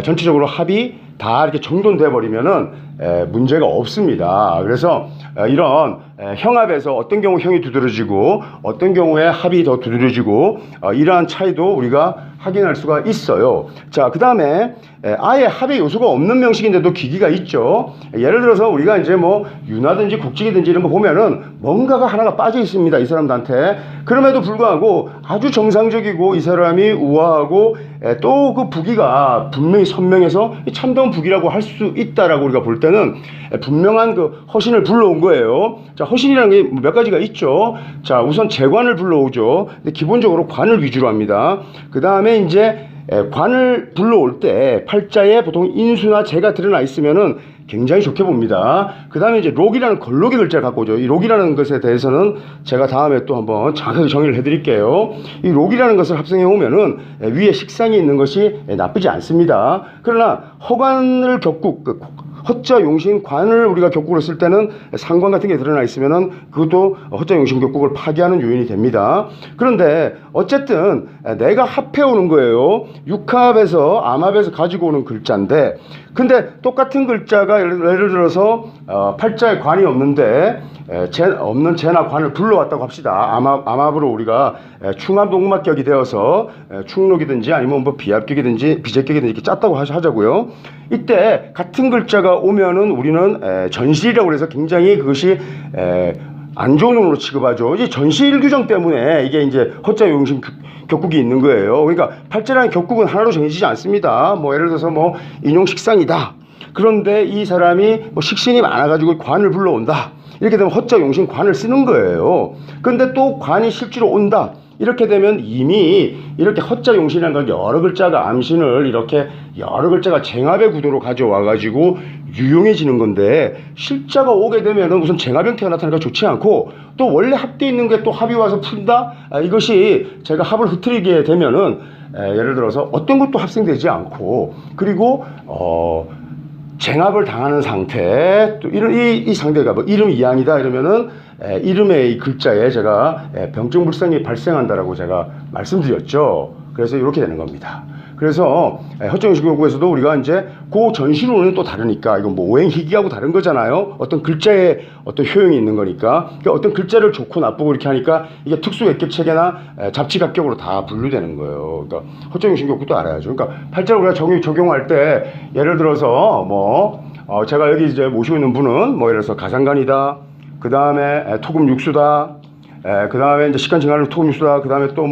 전체적으로 합이 다 이렇게 정돈돼 버리면은 문제가 없습니다. 그래서 이런 형합에서 어떤 경우 형이 두드러지고 어떤 경우에 합이 더 두드러지고 이러한 차이도 우리가 확인할 수가 있어요. 자, 그 다음에 아예 합의 요소가 없는 명식인데도 기기가 있죠. 예를 들어서 우리가 이제 뭐 윤화든지 국직이든지 이런 거 보면은 뭔가가 하나가 빠져 있습니다. 이 사람들한테. 그럼에도 불구하고 아주 정상적이고 이 사람이 우아하고 또 그 부기가 분명히 선명해서 참다운 부기라고 할 수 있다라고 우리가 볼 때는 분명한 그 허신을 불러온 거예요. 자, 허신이라는 게 몇 가지가 있죠. 자, 우선 재관을 불러오죠. 근데 기본적으로 관을 위주로 합니다. 그 다음에 이제 관을 불러올 때 팔자에 보통 인수나 재가 드러나 있으면은 굉장히 좋게 봅니다. 그 다음에 이제 록이라는 걸록의 글자를 갖고 오죠. 이 록이라는 것에 대해서는 제가 다음에 또 한번 정확하게 정의를 해드릴게요. 이 록이라는 것을 합성해 오면은 위에 식상이 있는 것이 나쁘지 않습니다. 그러나 허관을 격국, 허자 용신 관을 우리가 격국으로 쓸 때는 상관 같은 게 드러나 있으면은 그것도 허자 용신 격국을 파괴하는 요인이 됩니다. 그런데 어쨌든 내가 합해 오는 거예요. 육합에서 암합에서 가지고 오는 글자인데, 근데 똑같은 글자가 예를 들어서 팔자에 관이 없는데 없는 재나 관을 불러왔다고 합시다. 암합으로 우리가 충합동막격이 되어서 충록이든지 아니면 뭐 비합격이든지 비재격이든지 이렇게 짰다고 하자고요. 이때 같은 글자가 오면은 우리는 전실이라고 해서 굉장히 그것이 안 좋은 놈으로 취급하죠. 이 전실 규정 때문에 이게 이제 허자 용신 격국이 있는 거예요. 그러니까 팔자라는 격국은 하나로 정해지지 않습니다. 뭐 예를 들어서 뭐 인용식상이다. 그런데 이 사람이 뭐 식신이 많아가지고 관을 불러온다. 이렇게 되면 허자 용신 관을 쓰는 거예요. 그런데 또 관이 실제로 온다. 이렇게 되면 이미 이렇게 허자 용신이라는 건 여러 글자가 암신을 이렇게 여러 글자가 쟁합의 구도로 가져와가지고 유용해지는 건데, 실자가 오게 되면은 우선 쟁합 형태가 나타나니까 좋지 않고, 또 원래 합돼 있는 게 또 합이 와서 푼다? 이것이 제가 합을 흐트리게 되면은 예를 들어서 어떤 것도 합생되지 않고, 그리고 쟁합을 당하는 상태, 또 이 상대가 뭐 이름 이양이다 이러면은 이름의 이 글자에 제가 병증불상이 발생한다라고 제가 말씀드렸죠. 그래서 이렇게 되는 겁니다. 그래서 허정식교구에서도 우리가 이제 그 전시로는 또 다르니까, 이건 뭐 오행희귀하고 다른 거잖아요. 어떤 글자에 어떤 효용이 있는 거니까. 그러니까 어떤 글자를 좋고 나쁘고 이렇게 하니까 이게 특수외격체계나 잡지각격으로 다 분류되는 거예요. 그러니까 허정식교구도 알아야죠. 그러니까 팔자를 우리가 적용할 때 예를 들어서 뭐 제가 여기 이제 모시고 있는 분은 뭐 예를 들어서 가상간이다. 그 다음에 토금 육수다. 그 다음에 이제 식간 증가를 토금 육수다. 그 다음에 또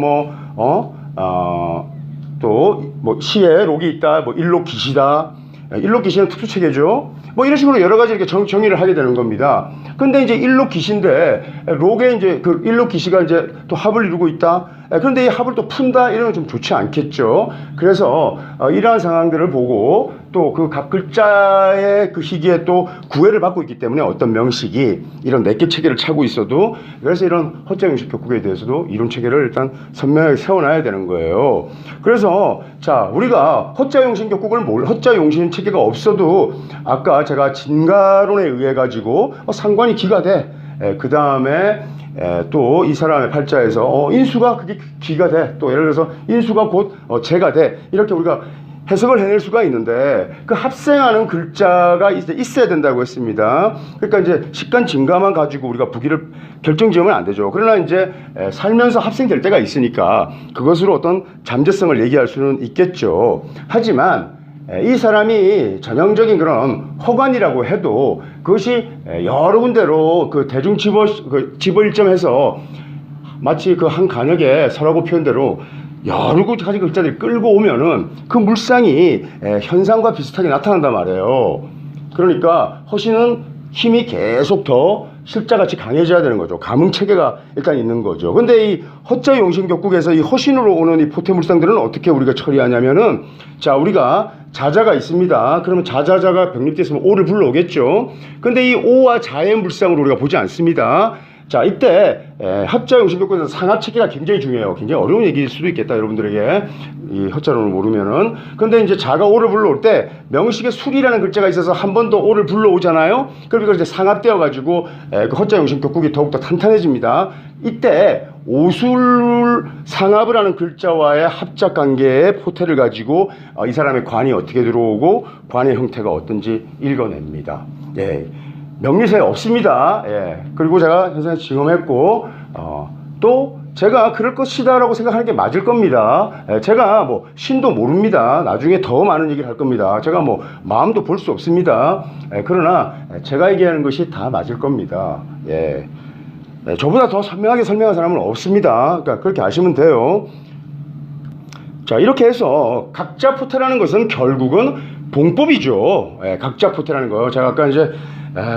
또 뭐 시에 록이 있다. 뭐 일록 기시다. 일록 기시는 특수체계죠. 뭐 이런 식으로 여러 가지 이렇게 정의를 하게 되는 겁니다. 근데 이제 일록 기시인데 록에 이제 그 일록 기시가 이제 또 합을 이루고 있다. 그런데 이 합을 또 푼다 이러면 좀 좋지 않겠죠. 그래서 이러한 상황들을 보고 또 그 각 글자의 그 희귀에 또 구애를 받고 있기 때문에 어떤 명식이 이런 몇 개 체계를 차고 있어도, 그래서 이런 허자 용식 격국에 대해서도 이론 체계를 일단 선명하게 세워놔야 되는 거예요. 그래서 자, 우리가 허자 용신 격국을 허자 용신 체계가 없어도 아까 제가 진가론에 의해 가지고 상관이 기가 돼. 그 다음에 또 이 사람의 팔자에서 인수가 그게 기가 돼. 또 예를 들어서 인수가 곧 재가 돼. 이렇게 우리가 해석을 해낼 수가 있는데, 그 합생하는 글자가 있어야 된다고 했습니다. 그러니까 이제 식간 증가만 가지고 우리가 부기를 결정지으면 안 되죠. 그러나 이제 살면서 합생될 때가 있으니까 그것으로 어떤 잠재성을 얘기할 수는 있겠죠. 하지만 이 사람이 전형적인 그런 허관이라고 해도 그것이 여러 군데로 그 대중 집어 일점해서 마치 그 한 간역에 서라고 표현대로 여러 가지 글자들이 끌고 오면은 그 물상이 현상과 비슷하게 나타난단 말이에요. 그러니까 허신은 힘이 계속 더 실자같이 강해져야 되는 거죠. 감흥 체계가 일단 있는 거죠. 근데 이 허자 용신격국에서 이 허신으로 오는 이 포태물상들은 어떻게 우리가 처리하냐면은, 자, 우리가 자자가 있습니다. 그러면 자자자가 병립됐으면 오를 불러오겠죠. 근데 이 오와 자의 물상을 우리가 보지 않습니다. 자, 이때 합자 용신격국에서 상합 체계가 굉장히 중요해요. 굉장히 어려운 얘기일 수도 있겠다, 여러분들에게. 이 허자론을 모르면은. 근데 이제 자가 오를 불러올 때 명식에 술이라는 글자가 있어서 한 번 더 오를 불러오잖아요. 그럼 이걸 이제 상합되어 가지고 그 허자 용신격국이 더욱더 탄탄해집니다. 이때 오술 상합을 하는 글자와의 합작 관계의 포태를 가지고 이 사람의 관이 어떻게 들어오고 관의 형태가 어떤지 읽어냅니다. 예. 명리사에 없습니다. 예. 그리고 제가 현생에 증험했고, 또 제가 그럴 것이다라고 생각하는 게 맞을 겁니다. 예. 제가 뭐 신도 모릅니다. 나중에 더 많은 얘기를 할 겁니다. 제가 뭐 마음도 볼 수 없습니다. 예. 그러나 제가 얘기하는 것이 다 맞을 겁니다. 예. 예. 저보다 더 선명하게 설명한 사람은 없습니다. 그러니까 그렇게 아시면 돼요. 자, 이렇게 해서 각자 포태라는 것은 결국은 봉법이죠. 예. 각자 포태라는 거. 제가 아까 이제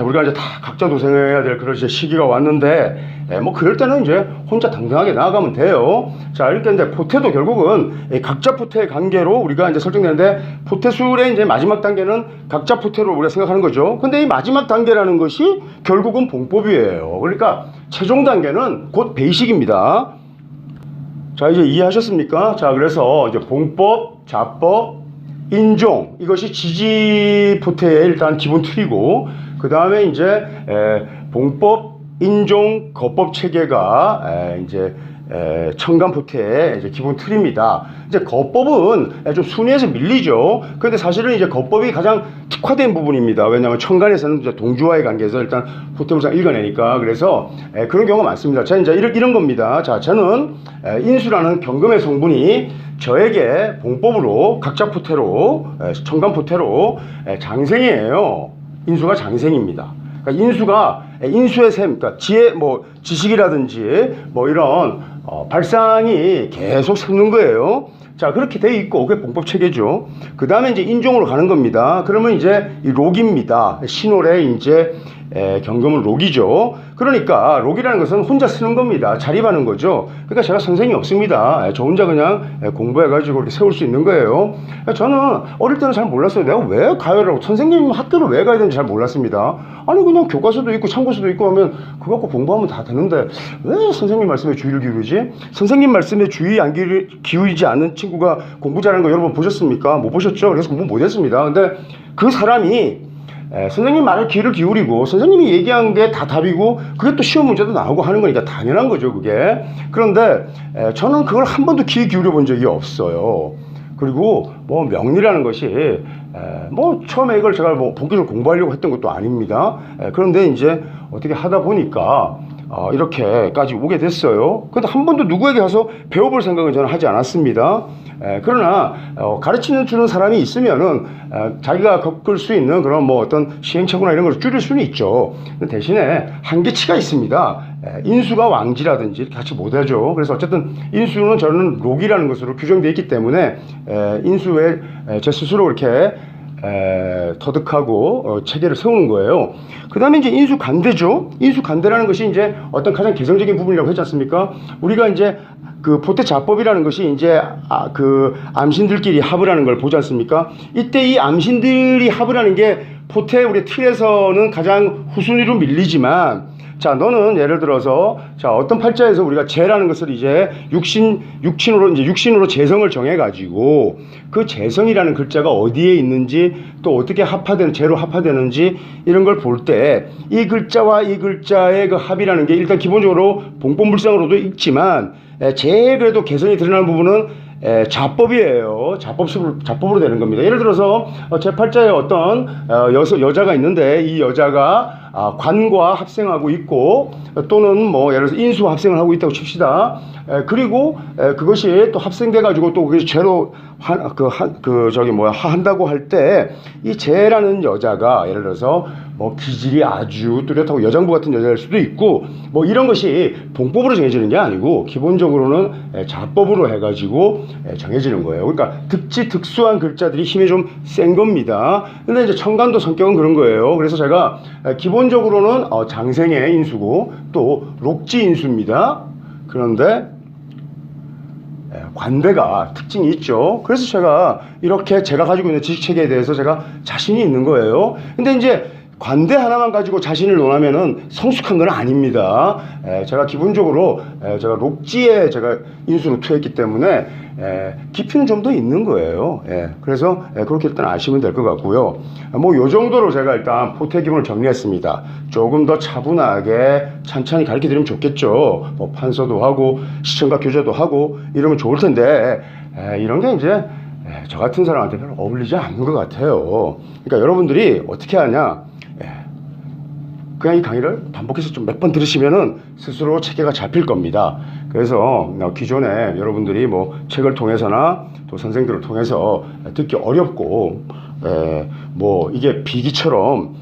우리가 이제 다 각자 도생해야 될 그런 이제 시기가 왔는데, 뭐 그럴 때는 이제 혼자 당당하게 나아가면 돼요. 자, 이렇게 이제 포태도 결국은 각자 포태의 관계로 우리가 이제 설정되는데, 포태술의 이제 마지막 단계는 각자 포태로 우리가 생각하는 거죠. 근데 이 마지막 단계라는 것이 결국은 봉법이에요. 그러니까 최종 단계는 곧 베이식입니다. 자, 이제 이해하셨습니까? 자, 그래서 이제 봉법, 자법, 인종, 이것이 지지 포태의 일단 기본 틀이고, 그 다음에 이제 봉법, 인종, 거법 체계가 이제 청간 포태의 이제 기본 틀입니다. 이제 거법은 좀 순위에서 밀리죠. 그런데 사실은 이제 거법이 가장 특화된 부분입니다. 왜냐하면 청간에서는 이제 동주와의 관계에서 일단 포태물상 읽어내니까. 그래서 그런 경우가 많습니다. 자, 이제 이런 겁니다. 자, 저는 인수라는 경금의 성분이 저에게 봉법으로 각자 포태로 청간 포태로 장생이에요. 인수가 장생입니다. 그러니까 인수의 셈, 그러니까 지식이라든지 뭐 이런 발상이 계속 솟는 거예요. 자, 그렇게 돼 있고 그게 봉법 체계죠. 그 다음에 이제 인종으로 가는 겁니다. 그러면 이제 이 록입니다. 신월의 이제 경금은 록이죠. 그러니까 록이라는 것은 혼자 쓰는 겁니다. 자립하는 거죠. 그러니까 제가 선생이 없습니다. 저 혼자 그냥 공부해가지고 이렇게 세울 수 있는 거예요. 저는 어릴 때는 잘 몰랐어요. 내가 왜 가요라고, 선생님 학교를 왜 가야 되는지 잘 몰랐습니다. 아니, 그냥 교과서도 있고 참고서도 있고 하면 그거 갖고 공부하면 다 되는데 왜 선생님 말씀에 주의를 기울이지? 선생님 말씀에 주의 안 기울이지 않는 친구가 공부 잘하는 거 여러분 보셨습니까? 못 보셨죠? 그래서 공부 못 했습니다. 근데 그 사람이 선생님 말을 귀를 기울이고 선생님이 얘기한 게 다 답이고 그게 또 시험 문제도 나오고 하는 거니까 당연한 거죠, 그게. 그런데 저는 그걸 한 번도 귀 기울여 본 적이 없어요. 그리고 뭐 명리라는 것이 뭐 처음에 이걸 제가 뭐 본격적으로 공부하려고 했던 것도 아닙니다. 그런데 이제 어떻게 하다 보니까 이렇게까지 오게 됐어요. 근데 한 번도 누구에게 가서 배워볼 생각은 저는 하지 않았습니다. 그러나 가르치는 주는 사람이 있으면은 자기가 겪을 수 있는 그런 뭐 어떤 시행착오나 이런 걸 줄일 수는 있죠. 대신에 한계치가 있습니다. 인수가 왕지라든지 같이 못하죠. 그래서 어쨌든 인수는 저는 록이라는 것으로 규정되어 있기 때문에 인수에 제 스스로 이렇게 터득하고 체계를 세우는 거예요. 그 다음에 이제 인수간대죠. 인수간대라는 것이 이제 어떤 가장 개성적인 부분이라고 했지 않습니까? 우리가 이제 그 포태자법이라는 것이 이제 그 암신들끼리 합을 하는 걸 보지 않습니까? 이때 이 암신들이 합을 하는 게 포태 우리 틀에서는 가장 후순위로 밀리지만, 자, 너는 예를 들어서 자, 어떤 팔자에서 우리가 재라는 것을 이제 육신으로 재성을 정해 가지고 그 재성이라는 글자가 어디에 있는지 또 어떻게 재로 합화되는지 이런 걸 볼 때 이 글자와 이 글자의 그 합이라는 게 일단 기본적으로 봉법물상으로도 있지만 제일 그래도 개성이 드러나는 부분은 자법이에요. 자법으로 되는 겁니다. 예를 들어서 제 팔자에 어떤 여자가 있는데 이 여자가 관과 합생하고 있고 또는 뭐 예를 들어서 인수와 합생을 하고 있다고 칩시다. 그리고 그것이 또 합생돼 가지고 또 그게 죄로 한다고 할 때 이 재라는 여자가 예를 들어서 뭐 기질이 아주 뚜렷하고 여장부 같은 여자일 수도 있고 뭐 이런 것이 봉법으로 정해지는 게 아니고 기본적으로는 자법으로 해가지고 정해지는 거예요. 그러니까 특수한 글자들이 힘이 좀 센 겁니다. 근데 이제 청간도 성격은 그런 거예요. 그래서 제가 기본적으로 기본적으로는 장생의 인수고 또 록지 인수입니다. 그런데 관대가 특징이 있죠. 그래서 제가 이렇게 제가 가지고 있는 지식체계에 대해서 제가 자신이 있는 거예요. 근데 이제 관대 하나만 가지고 자신을 논하면은 성숙한 건 아닙니다. 제가 기본적으로 제가 록지에 제가 인수로 투했기 때문에 깊이는 좀 더 있는 거예요. 그래서 그렇게 일단 아시면 될 것 같고요. 뭐 요 정도로 제가 일단 포태 기본을 정리했습니다. 조금 더 차분하게 찬찬히 가르쳐 드리면 좋겠죠. 뭐 판서도 하고 시청각 교재도 하고 이러면 좋을 텐데 이런 게 이제 저 같은 사람한테 별로 어울리지 않는 것 같아요. 그러니까 여러분들이 어떻게 하냐, 그냥 이 강의를 반복해서 좀 몇 번 들으시면은 스스로 체계가 잡힐 겁니다. 그래서 기존에 여러분들이 뭐 책을 통해서나 또 선생들을 통해서 듣기 어렵고 뭐 이게 비기처럼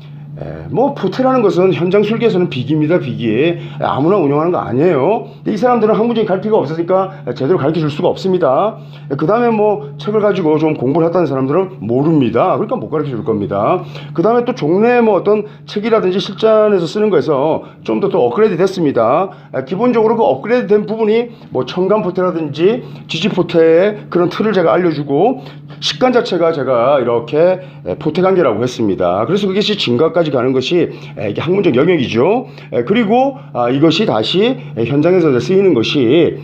뭐 포태라는 것은 현장 술기에서는 비기입니다. 비기. 아무나 운영하는 거 아니에요. 근데 이 사람들은 학문적인 갈피가 없으니까 제대로 가르쳐 줄 수가 없습니다. 그 다음에 뭐 책을 가지고 좀 공부를 했다는 사람들은 모릅니다. 그러니까 못 가르쳐 줄 겁니다. 그 다음에 또 종래 뭐 어떤 책이라든지 실전에서 쓰는 거에서 좀 더 또 업그레이드 됐습니다. 기본적으로 그 업그레이드 된 부분이 뭐 청간 포태라든지 지지 포태의 그런 틀을 제가 알려주고 식관 자체가 제가 이렇게 포태 관계라고 했습니다. 그래서 그것이 진가까지 가는 것이 이게 학문적 영역이죠. 그리고 이것이 다시 현장에서 쓰이는 것이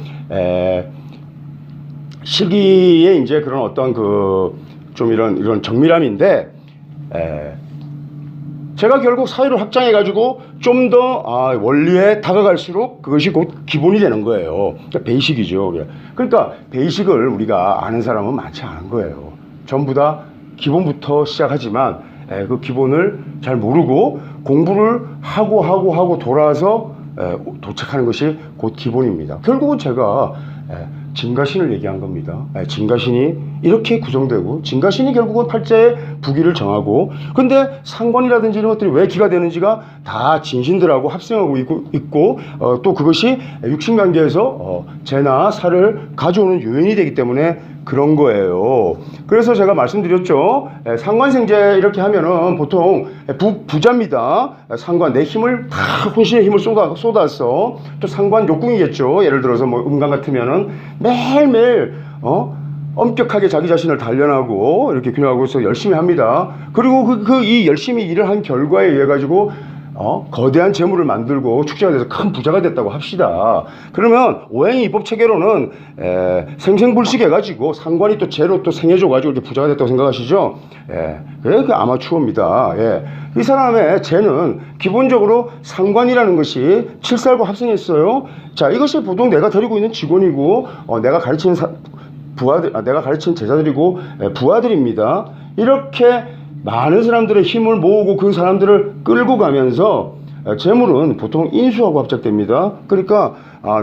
시기에 이제 그런 어떤 그 좀 이런 정밀함인데 제가 결국 사회를 확장해 가지고 좀 더 원리에 다가갈수록 그것이 곧 기본이 되는 거예요. 그러니까 베이식이죠. 그러니까 베이식을 우리가 아는 사람은 많지 않은 거예요. 전부 다 기본부터 시작하지만 그 기본을 잘 모르고 공부를 하고 돌아서 도착하는 것이 곧 기본입니다. 결국은 제가 진가신을 얘기한 겁니다. 진가신이 이렇게 구성되고 진가신이 결국은 팔자의 부기를 정하고, 근데 상관이라든지 이런 것들이 왜 기가 되는지가 다 진신들하고 합성하고 있고 또 그것이 육신관계에서 재나 살을 가져오는 요인이 되기 때문에 그런 거예요. 그래서 제가 말씀드렸죠. 상관생재 이렇게 하면은 보통 부자입니다. 상관 내 힘을 다 혼신의 힘을 쏟아서 또 상관 욕궁이겠죠. 예를 들어서 뭐 음간 같으면은 매일매일 엄격하게 자기 자신을 단련하고 이렇게 균형하고서 열심히 합니다. 그리고 이 열심히 일을 한 결과에 의해 가지고 거대한 재물을 만들고 축제가 돼서 큰 부자가 됐다고 합시다. 그러면 오행이 입법 체계로는 생생불식 해가지고 상관이 또 재로 또 생해줘가지고 이렇게 부자가 됐다고 생각하시죠? 그 아마추어입니다. 이 사람의 재는 기본적으로 상관이라는 것이 칠살과 합성했어요. 자, 이것이 보통 내가 데리고 있는 직원이고 내가 가르치는 내가 가르친 제자들이고 부하들입니다. 이렇게 많은 사람들의 힘을 모으고 그 사람들을 끌고 가면서 재물은 보통 인수하고 합작됩니다. 그러니까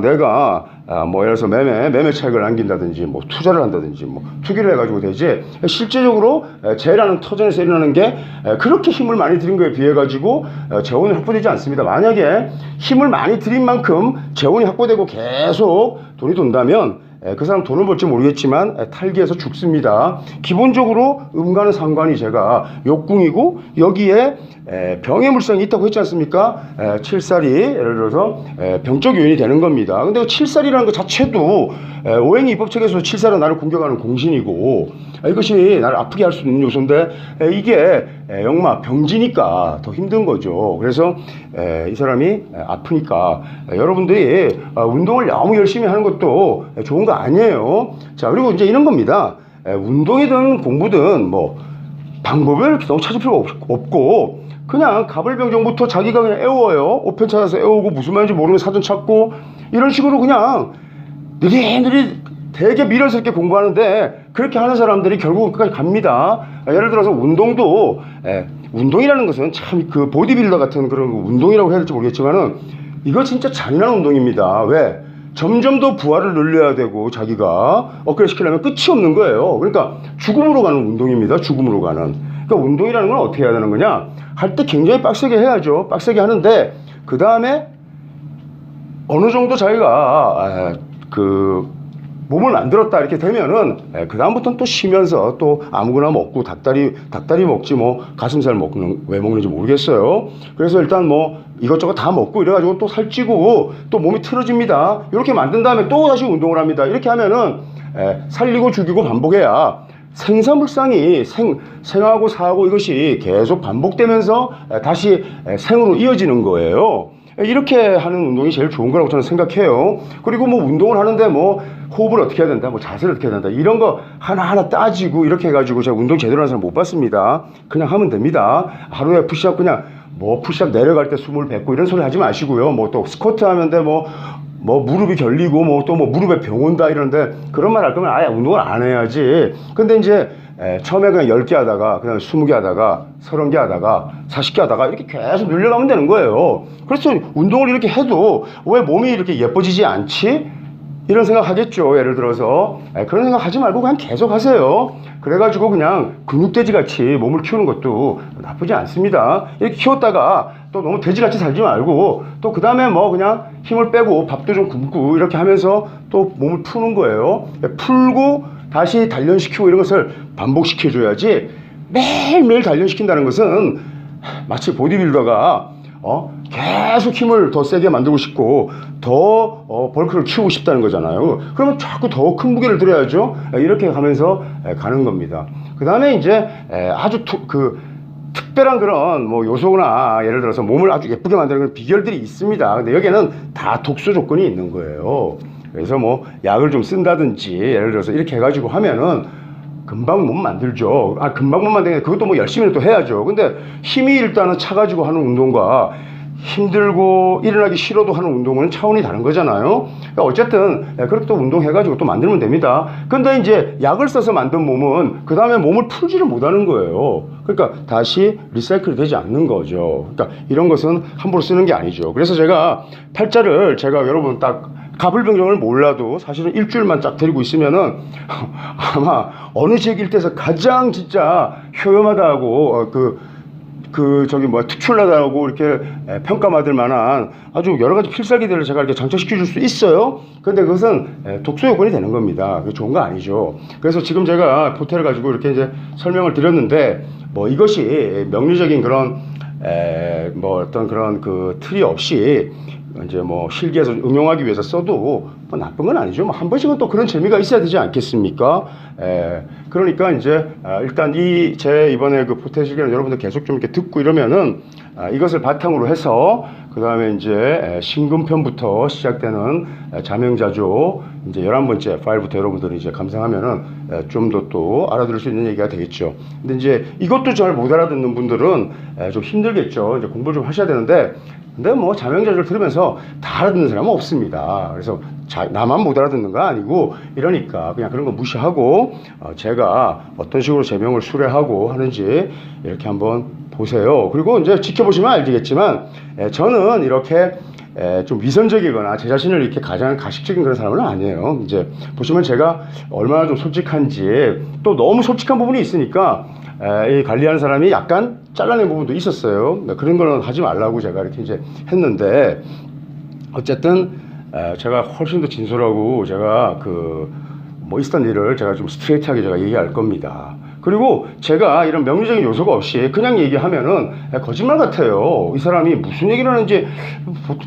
내가 뭐 예를 들어서 매매 차익을 남긴다든지 뭐 투자를 한다든지 뭐 투기를 해가지고 되지, 실제적으로 재라는 터전에서 일어나는 게 그렇게 힘을 많이 들인 거에 비해 가지고 재원이 확보되지 않습니다. 만약에 힘을 많이 들인 만큼 재원이 확보되고 계속 돈이 돈다면 그 사람 돈을 벌지 모르겠지만 탈기해서 죽습니다. 기본적으로 음간의 상관이 제가 욕궁이고 여기에 병의 물성이 있다고 했지 않습니까? 칠살이 예를 들어서 병적 요인이 되는 겁니다. 근데 그 칠살이라는 것 자체도 오행이 입법책에서 칠살은 나를 공격하는 공신이고 이것이 나를 아프게 할 수 있는 요소인데 이게 역마 병지니까 더 힘든 거죠. 그래서 이 사람이 아프니까 여러분들이 운동을 너무 열심히 하는 것도 좋은 거 아니에요. 자, 그리고 이제 이런 겁니다. 운동이든 공부든 뭐 방법을 너무 찾을 필요가 없고 그냥 가불병정부터 자기가 그냥 애워요. 오편 찾아서 애우고 무슨 말인지 모르면 사전 찾고 이런 식으로 그냥 느릿느릿 되게 미련스럽게 공부하는데 그렇게 하는 사람들이 결국은 끝까지 갑니다. 예를 들어서 운동도 운동이라는 것은 참 그 보디빌더 같은 그런 운동이라고 해야 될지 모르겠지만은 이거 진짜 잔인한 운동입니다. 왜? 점점 더 부하를 늘려야 되고 자기가 업그레이드 시키려면 끝이 없는 거예요. 그러니까 죽음으로 가는 운동입니다. 죽음으로 가는. 그러니까 운동이라는 건 어떻게 해야 되는 거냐? 할 때 굉장히 빡세게 해야죠. 빡세게 하는데 그 다음에 어느 정도 자기가 몸을 만들었다 이렇게 되면은 그 다음부터는 또 쉬면서 또 아무거나 먹고 닭다리 먹지 뭐 가슴살 먹는 왜 먹는지 모르겠어요. 그래서 일단 뭐 이것저것 다 먹고 이래가지고 또 살찌고 또 몸이 틀어집니다. 이렇게 만든 다음에 또 다시 운동을 합니다. 이렇게 하면은 살리고 죽이고 반복해야 생사물상이 생하고 사하고 이것이 계속 반복되면서 다시 생으로 이어지는 거예요. 이렇게 하는 운동이 제일 좋은 거라고 저는 생각해요. 그리고 뭐 운동을 하는데 뭐 호흡을 어떻게 해야 된다, 뭐 자세를 어떻게 해야 된다, 이런 거 하나하나 따지고 이렇게 해가지고 제가 운동 제대로 하는 사람 못 봤습니다. 그냥 하면 됩니다. 하루에 푸시업 그냥 뭐 푸시업 내려갈 때 숨을 뱉고 이런 소리 하지 마시고요. 뭐 또 스쿼트 하면 돼 뭐 무릎이 결리고 뭐 또 뭐 무릎에 병 온다 이러는데 그런 말 할 거면 아예 운동을 안 해야지. 근데 이제 처음에 그냥 10개 하다가 그냥 20개 하다가 30개 하다가 40개 하다가 이렇게 계속 늘려가면 되는 거예요. 그래서 운동을 이렇게 해도 왜 몸이 이렇게 예뻐지지 않지? 이런 생각 하겠죠. 예를 들어서 그런 생각 하지 말고 그냥 계속 하세요. 그래가지고 그냥 근육돼지 같이 몸을 키우는 것도 나쁘지 않습니다. 이렇게 키웠다가 또 너무 돼지같이 살지 말고 또 그 다음에 뭐 그냥 힘을 빼고 밥도 좀 굶고 이렇게 하면서 또 몸을 푸는 거예요. 풀고 다시 단련시키고 이런 것을 반복시켜줘야지 매일매일 단련시킨다는 것은 마치 보디빌더가 계속 힘을 더 세게 만들고 싶고 더 벌크를 키우고 싶다는 거잖아요. 그러면 자꾸 더 큰 무게를 들어야죠. 이렇게 가면서 가는 겁니다. 그 다음에 이제 아주 특별한 그런 뭐 요소나 예를 들어서 몸을 아주 예쁘게 만드는 그런 비결들이 있습니다. 근데 여기에는 다 독소 조건이 있는 거예요. 그래서 뭐 약을 좀 쓴다든지 예를 들어서 이렇게 해가지고 하면은 금방 못 만들죠. 금방 못 만드는 게 그것도 뭐 열심히 또 해야죠. 근데 힘이 일단은 차가지고 하는 운동과 힘들고 일어나기 싫어도 하는 운동은 차원이 다른 거잖아요. 그러니까 어쨌든 그렇게 또 운동해가지고 또 만들면 됩니다. 근데 이제 약을 써서 만든 몸은 그 다음에 몸을 풀지를 못하는 거예요. 그러니까 다시 리사이클이 되지 않는 거죠. 그러니까 이런 것은 함부로 쓰는 게 아니죠. 그래서 제가 팔자를 여러분 딱 가불병정을 몰라도 사실은 일주일만 쫙 데리고 있으면은 아마 어느 제길때에서 가장 진짜 효염하다고 특출나다고 이렇게 평가받을 만한 아주 여러 가지 필살기들을 제가 이렇게 장착시켜 줄 수 있어요. 근데 그것은 독소 요건이 되는 겁니다. 그게 좋은 거 아니죠. 그래서 지금 제가 포테를 가지고 이렇게 이제 설명을 드렸는데 뭐 이것이 명리적인 그런 어떤 그런 그 틀이 없이 이제 뭐 실기에서 응용하기 위해서 써도 뭐 나쁜 건 아니죠. 뭐 한 번씩은 또 그런 재미가 있어야 되지 않겠습니까? 그러니까 이제 일단 제 이번에 그 포테 실기는 여러분들 계속 좀 이렇게 듣고 이러면은 이것을 바탕으로 해서 그 다음에 이제 신금편부터 시작되는 자명자조 이제 11번째 파일부터 여러분들이 이제 감상하면은 좀 더 또 알아들을 수 있는 얘기가 되겠죠. 근데 이제 이것도 잘 못 알아듣는 분들은 좀 힘들겠죠. 이제 공부를 좀 하셔야 되는데 근데 뭐 자명자조를 들으면서 다 알아듣는 사람은 없습니다. 그래서 나만 못 알아듣는 거 아니고 이러니까 그냥 그런 거 무시하고 제가 어떤 식으로 제명을 수레하고 하는지 이렇게 한번 보세요. 그리고 이제 지켜보시면 알겠지만 저는 이렇게 좀 위선적이거나 제 자신을 이렇게 가장 가식적인 그런 사람은 아니에요. 이제 보시면 제가 얼마나 좀 솔직한지 또 너무 솔직한 부분이 있으니까 이 관리하는 사람이 약간 잘라낸 부분도 있었어요. 그런 거는 하지 말라고 제가 이렇게 이제 했는데 어쨌든 제가 훨씬 더 진솔하고 제가 뭐 있었던 일을 제가 좀 스트레이트하게 제가 얘기할 겁니다. 그리고 제가 이런 명리적인 요소가 없이 그냥 얘기하면은 거짓말 같아요. 이 사람이 무슨 얘기를 하는지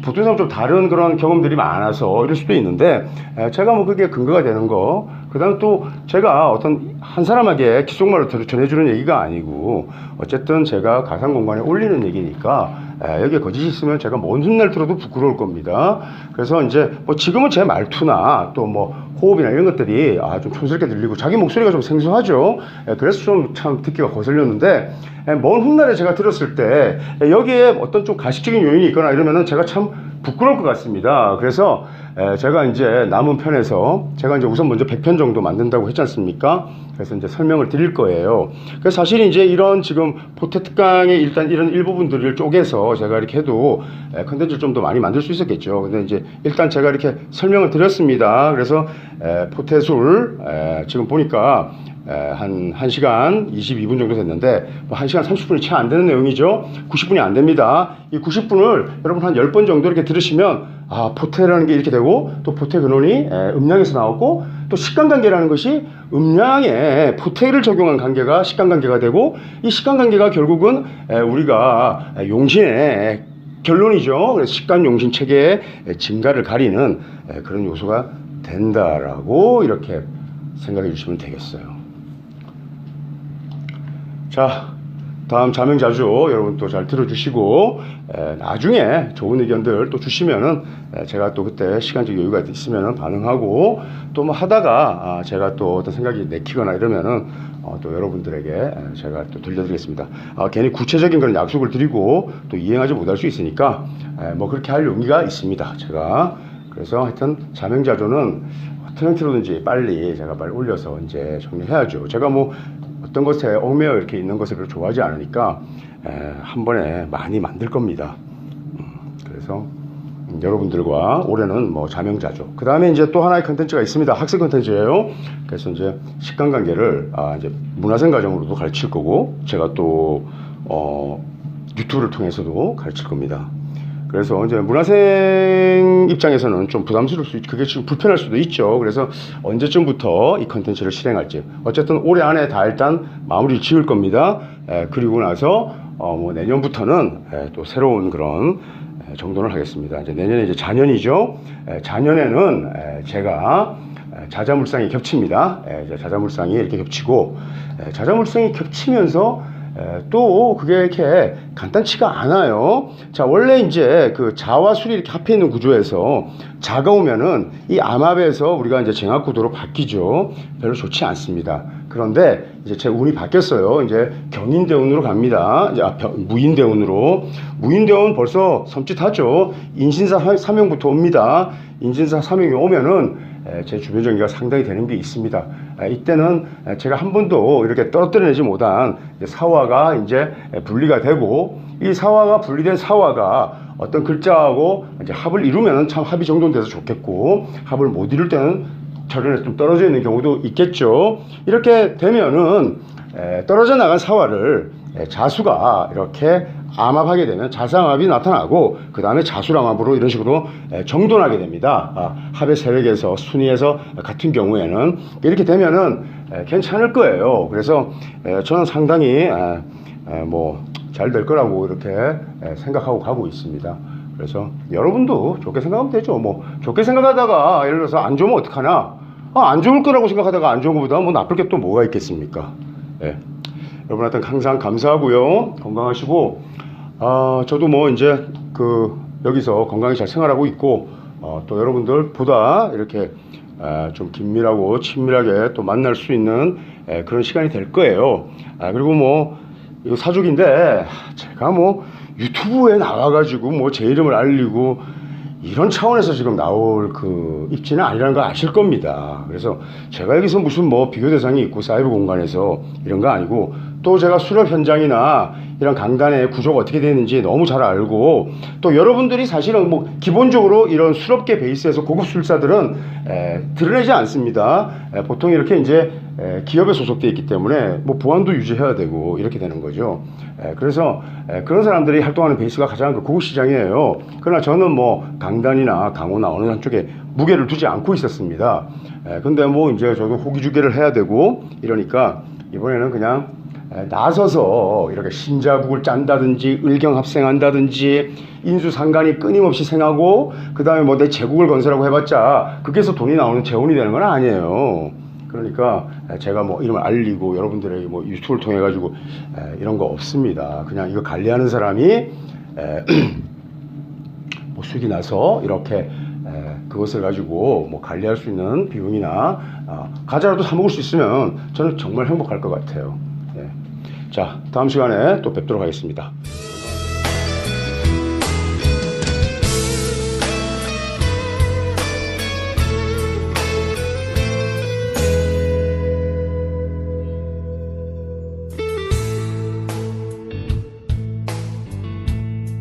보통 사람 좀 다른 그런 경험들이 많아서 이럴 수도 있는데 제가 뭐 그게 근거가 되는 거 그 다음 또 제가 어떤 한 사람에게 귓속말로 전해주는 얘기가 아니고 어쨌든 제가 가상공간에 올리는 얘기니까 여기에 거짓이 있으면 제가 먼 훗날 들어도 부끄러울 겁니다. 그래서 이제 뭐 지금은 제 말투나 또 뭐 호흡이나 이런 것들이 좀 촌스럽게 들리고 자기 목소리가 좀 생소하죠. 그래서 좀 참 듣기가 거슬렸는데 먼 훗날에 제가 들었을 때 여기에 어떤 좀 가식적인 요인이 있거나 이러면은 제가 참 부끄러울 것 같습니다. 그래서 제가 이제 남은 편에서 제가 이제 우선 먼저 100편 정도 만든다고 했지 않습니까? 그래서 이제 설명을 드릴 거예요. 그래서 사실 이제 이런 지금 포테 특강의 일단 이런 일부분들을 쪼개서 제가 이렇게 해도 컨텐츠를 좀 더 많이 만들 수 있었겠죠. 근데 이제 일단 제가 이렇게 설명을 드렸습니다. 그래서 포테술 지금 보니까 한 1시간 22분 정도 됐는데 뭐 1시간 30분이 채 안 되는 내용이죠. 90분이 안 됩니다. 이 90분을 여러분 한 10번 정도 이렇게 들으시면 포태라는 게 이렇게 되고 또 포태 근원이 음양에서 나왔고 또 식간관계라는 것이 음양에 포태를 적용한 관계가 식간관계가 되고 이 식간관계가 결국은 우리가 용신의 결론이죠. 그래서 식간용신 체계의 증가를 가리는 그런 요소가 된다라고 이렇게 생각해 주시면 되겠어요. 자, 다음 자명자주 여러분 또 잘 들어주시고 나중에 좋은 의견들 또 주시면은 제가 또 그때 시간적 여유가 있으면은 반응하고 또 뭐 하다가 제가 또 어떤 생각이 내키거나 이러면은 또 여러분들에게 제가 또 들려드리겠습니다. 괜히 구체적인 그런 약속을 드리고 또 이행하지 못할 수 있으니까 뭐 그렇게 할 용의가 있습니다. 제가 그래서 하여튼 자명자조는 어떤 형태로든지 빨리 올려서 이제 정리해야죠. 제가 뭐 어떤 것에 얽매여 이렇게 있는 것을 별로 좋아하지 않으니까 한 번에 많이 만들 겁니다. 그래서 여러분들과 올해는 뭐 자명자조. 그 다음에 이제 또 하나의 컨텐츠가 있습니다. 학습 컨텐츠예요. 그래서 이제 식간관계를 이제 문화생 과정으로도 가르칠 거고 제가 또 유튜브를 통해서도 가르칠 겁니다. 그래서 이제 문화생 입장에서는 좀 부담스러울 수 있고 그게 지금 불편할 수도 있죠. 그래서 언제쯤부터 이 컨텐츠를 실행할지 어쨌든 올해 안에 다 일단 마무리 지을 겁니다. 그리고 나서 뭐 내년부터는 또 새로운 그런 정돈을 하겠습니다. 이제 내년에 이제 자년이죠. 자년에는 제가 자자물상이 겹칩니다. 이제 자자물상이 이렇게 겹치고 자자물상이 겹치면서 또 그게 이렇게 간단치가 않아요. 자, 원래 이제 그 자와 술이 이렇게 합해 있는 구조에서 자가 오면은 이 암합에서 우리가 이제 정합 구도로 바뀌죠. 별로 좋지 않습니다. 그런데 이제 제 운이 바뀌었어요. 이제 경인대운으로 갑니다. 이제 무인대운으로. 무인대운 벌써 섬찟하죠. 인신사 삼형부터 옵니다. 인신사 삼형이 오면은 제 주변 전기가 상당히 되는 게 있습니다. 이때는 제가 한 번도 이렇게 떨어뜨려내지 못한 사화가 이제 분리가 되고 이 사화가 분리된 사화가 어떤 글자하고 이제 합을 이루면 참 합이 정돈돼서 좋겠고 합을 못 이룰 때는 절연에서 좀 떨어져 있는 경우도 있겠죠. 이렇게 되면은 떨어져 나간 사화를 자수가 이렇게 암합하게 되면 자상합이 나타나고 그 다음에 자수람합으로 이런 식으로 정돈하게 됩니다. 합의 세력에서 순위에서 같은 경우에는 이렇게 되면은 괜찮을 거예요. 그래서 저는 상당히 뭐 잘 될 거라고 이렇게 생각하고 가고 있습니다. 그래서 여러분도 좋게 생각하면 되죠. 뭐 좋게 생각하다가 예를 들어서 안 좋으면 어떡하나? 안 좋을 거라고 생각하다가 안 좋은 것보다 뭐 나쁠 게 또 뭐가 있겠습니까? 여러분한테 항상 감사하고요. 건강하시고 저도 뭐 이제 여기서 건강히 잘 생활하고 있고 또 여러분들보다 이렇게 좀 긴밀하고 친밀하게 또 만날 수 있는 그런 시간이 될 거예요. 그리고 뭐 이거 사족인데 제가 뭐 유튜브에 나와가지고 뭐 제 이름을 알리고 이런 차원에서 지금 나올 그 입지는 아니라는 거 아실 겁니다. 그래서 제가 여기서 무슨 뭐 비교 대상이 있고 사이버 공간에서 이런 거 아니고 또 제가 수렵 현장이나 이런 강단의 구조가 어떻게 되는지 너무 잘 알고 또 여러분들이 사실은 뭐 기본적으로 이런 수렵계 베이스에서 고급 술사들은 드러내지 않습니다. 보통 이렇게 이제 기업에 소속되어 있기 때문에 뭐 보안도 유지해야 되고 이렇게 되는 거죠. 그래서 그런 사람들이 활동하는 베이스가 가장 그 고급 시장이에요. 그러나 저는 뭐 강단이나 강호나 어느 한쪽에 무게를 두지 않고 있었습니다. 근데 뭐 이제 저도 호기주계를 해야 되고 이러니까 이번에는 그냥 나서서 이렇게 신자국을 짠다든지 의경합생한다든지 인수상간이 끊임없이 생하고 그 다음에 뭐 내 제국을 건설하고 해봤자 거기에서 돈이 나오는 재원이 되는 건 아니에요. 그러니까 제가 뭐 이름을 알리고 여러분들에게 뭐 유튜브를 통해 가지고 이런 거 없습니다. 그냥 이거 관리하는 사람이 뭐 수익이 나서 이렇게 그것을 가지고 뭐 관리할 수 있는 비용이나 과자라도 사 먹을 수 있으면 저는 정말 행복할 것 같아요. 자, 다음 시간에 또 뵙도록 하겠습니다.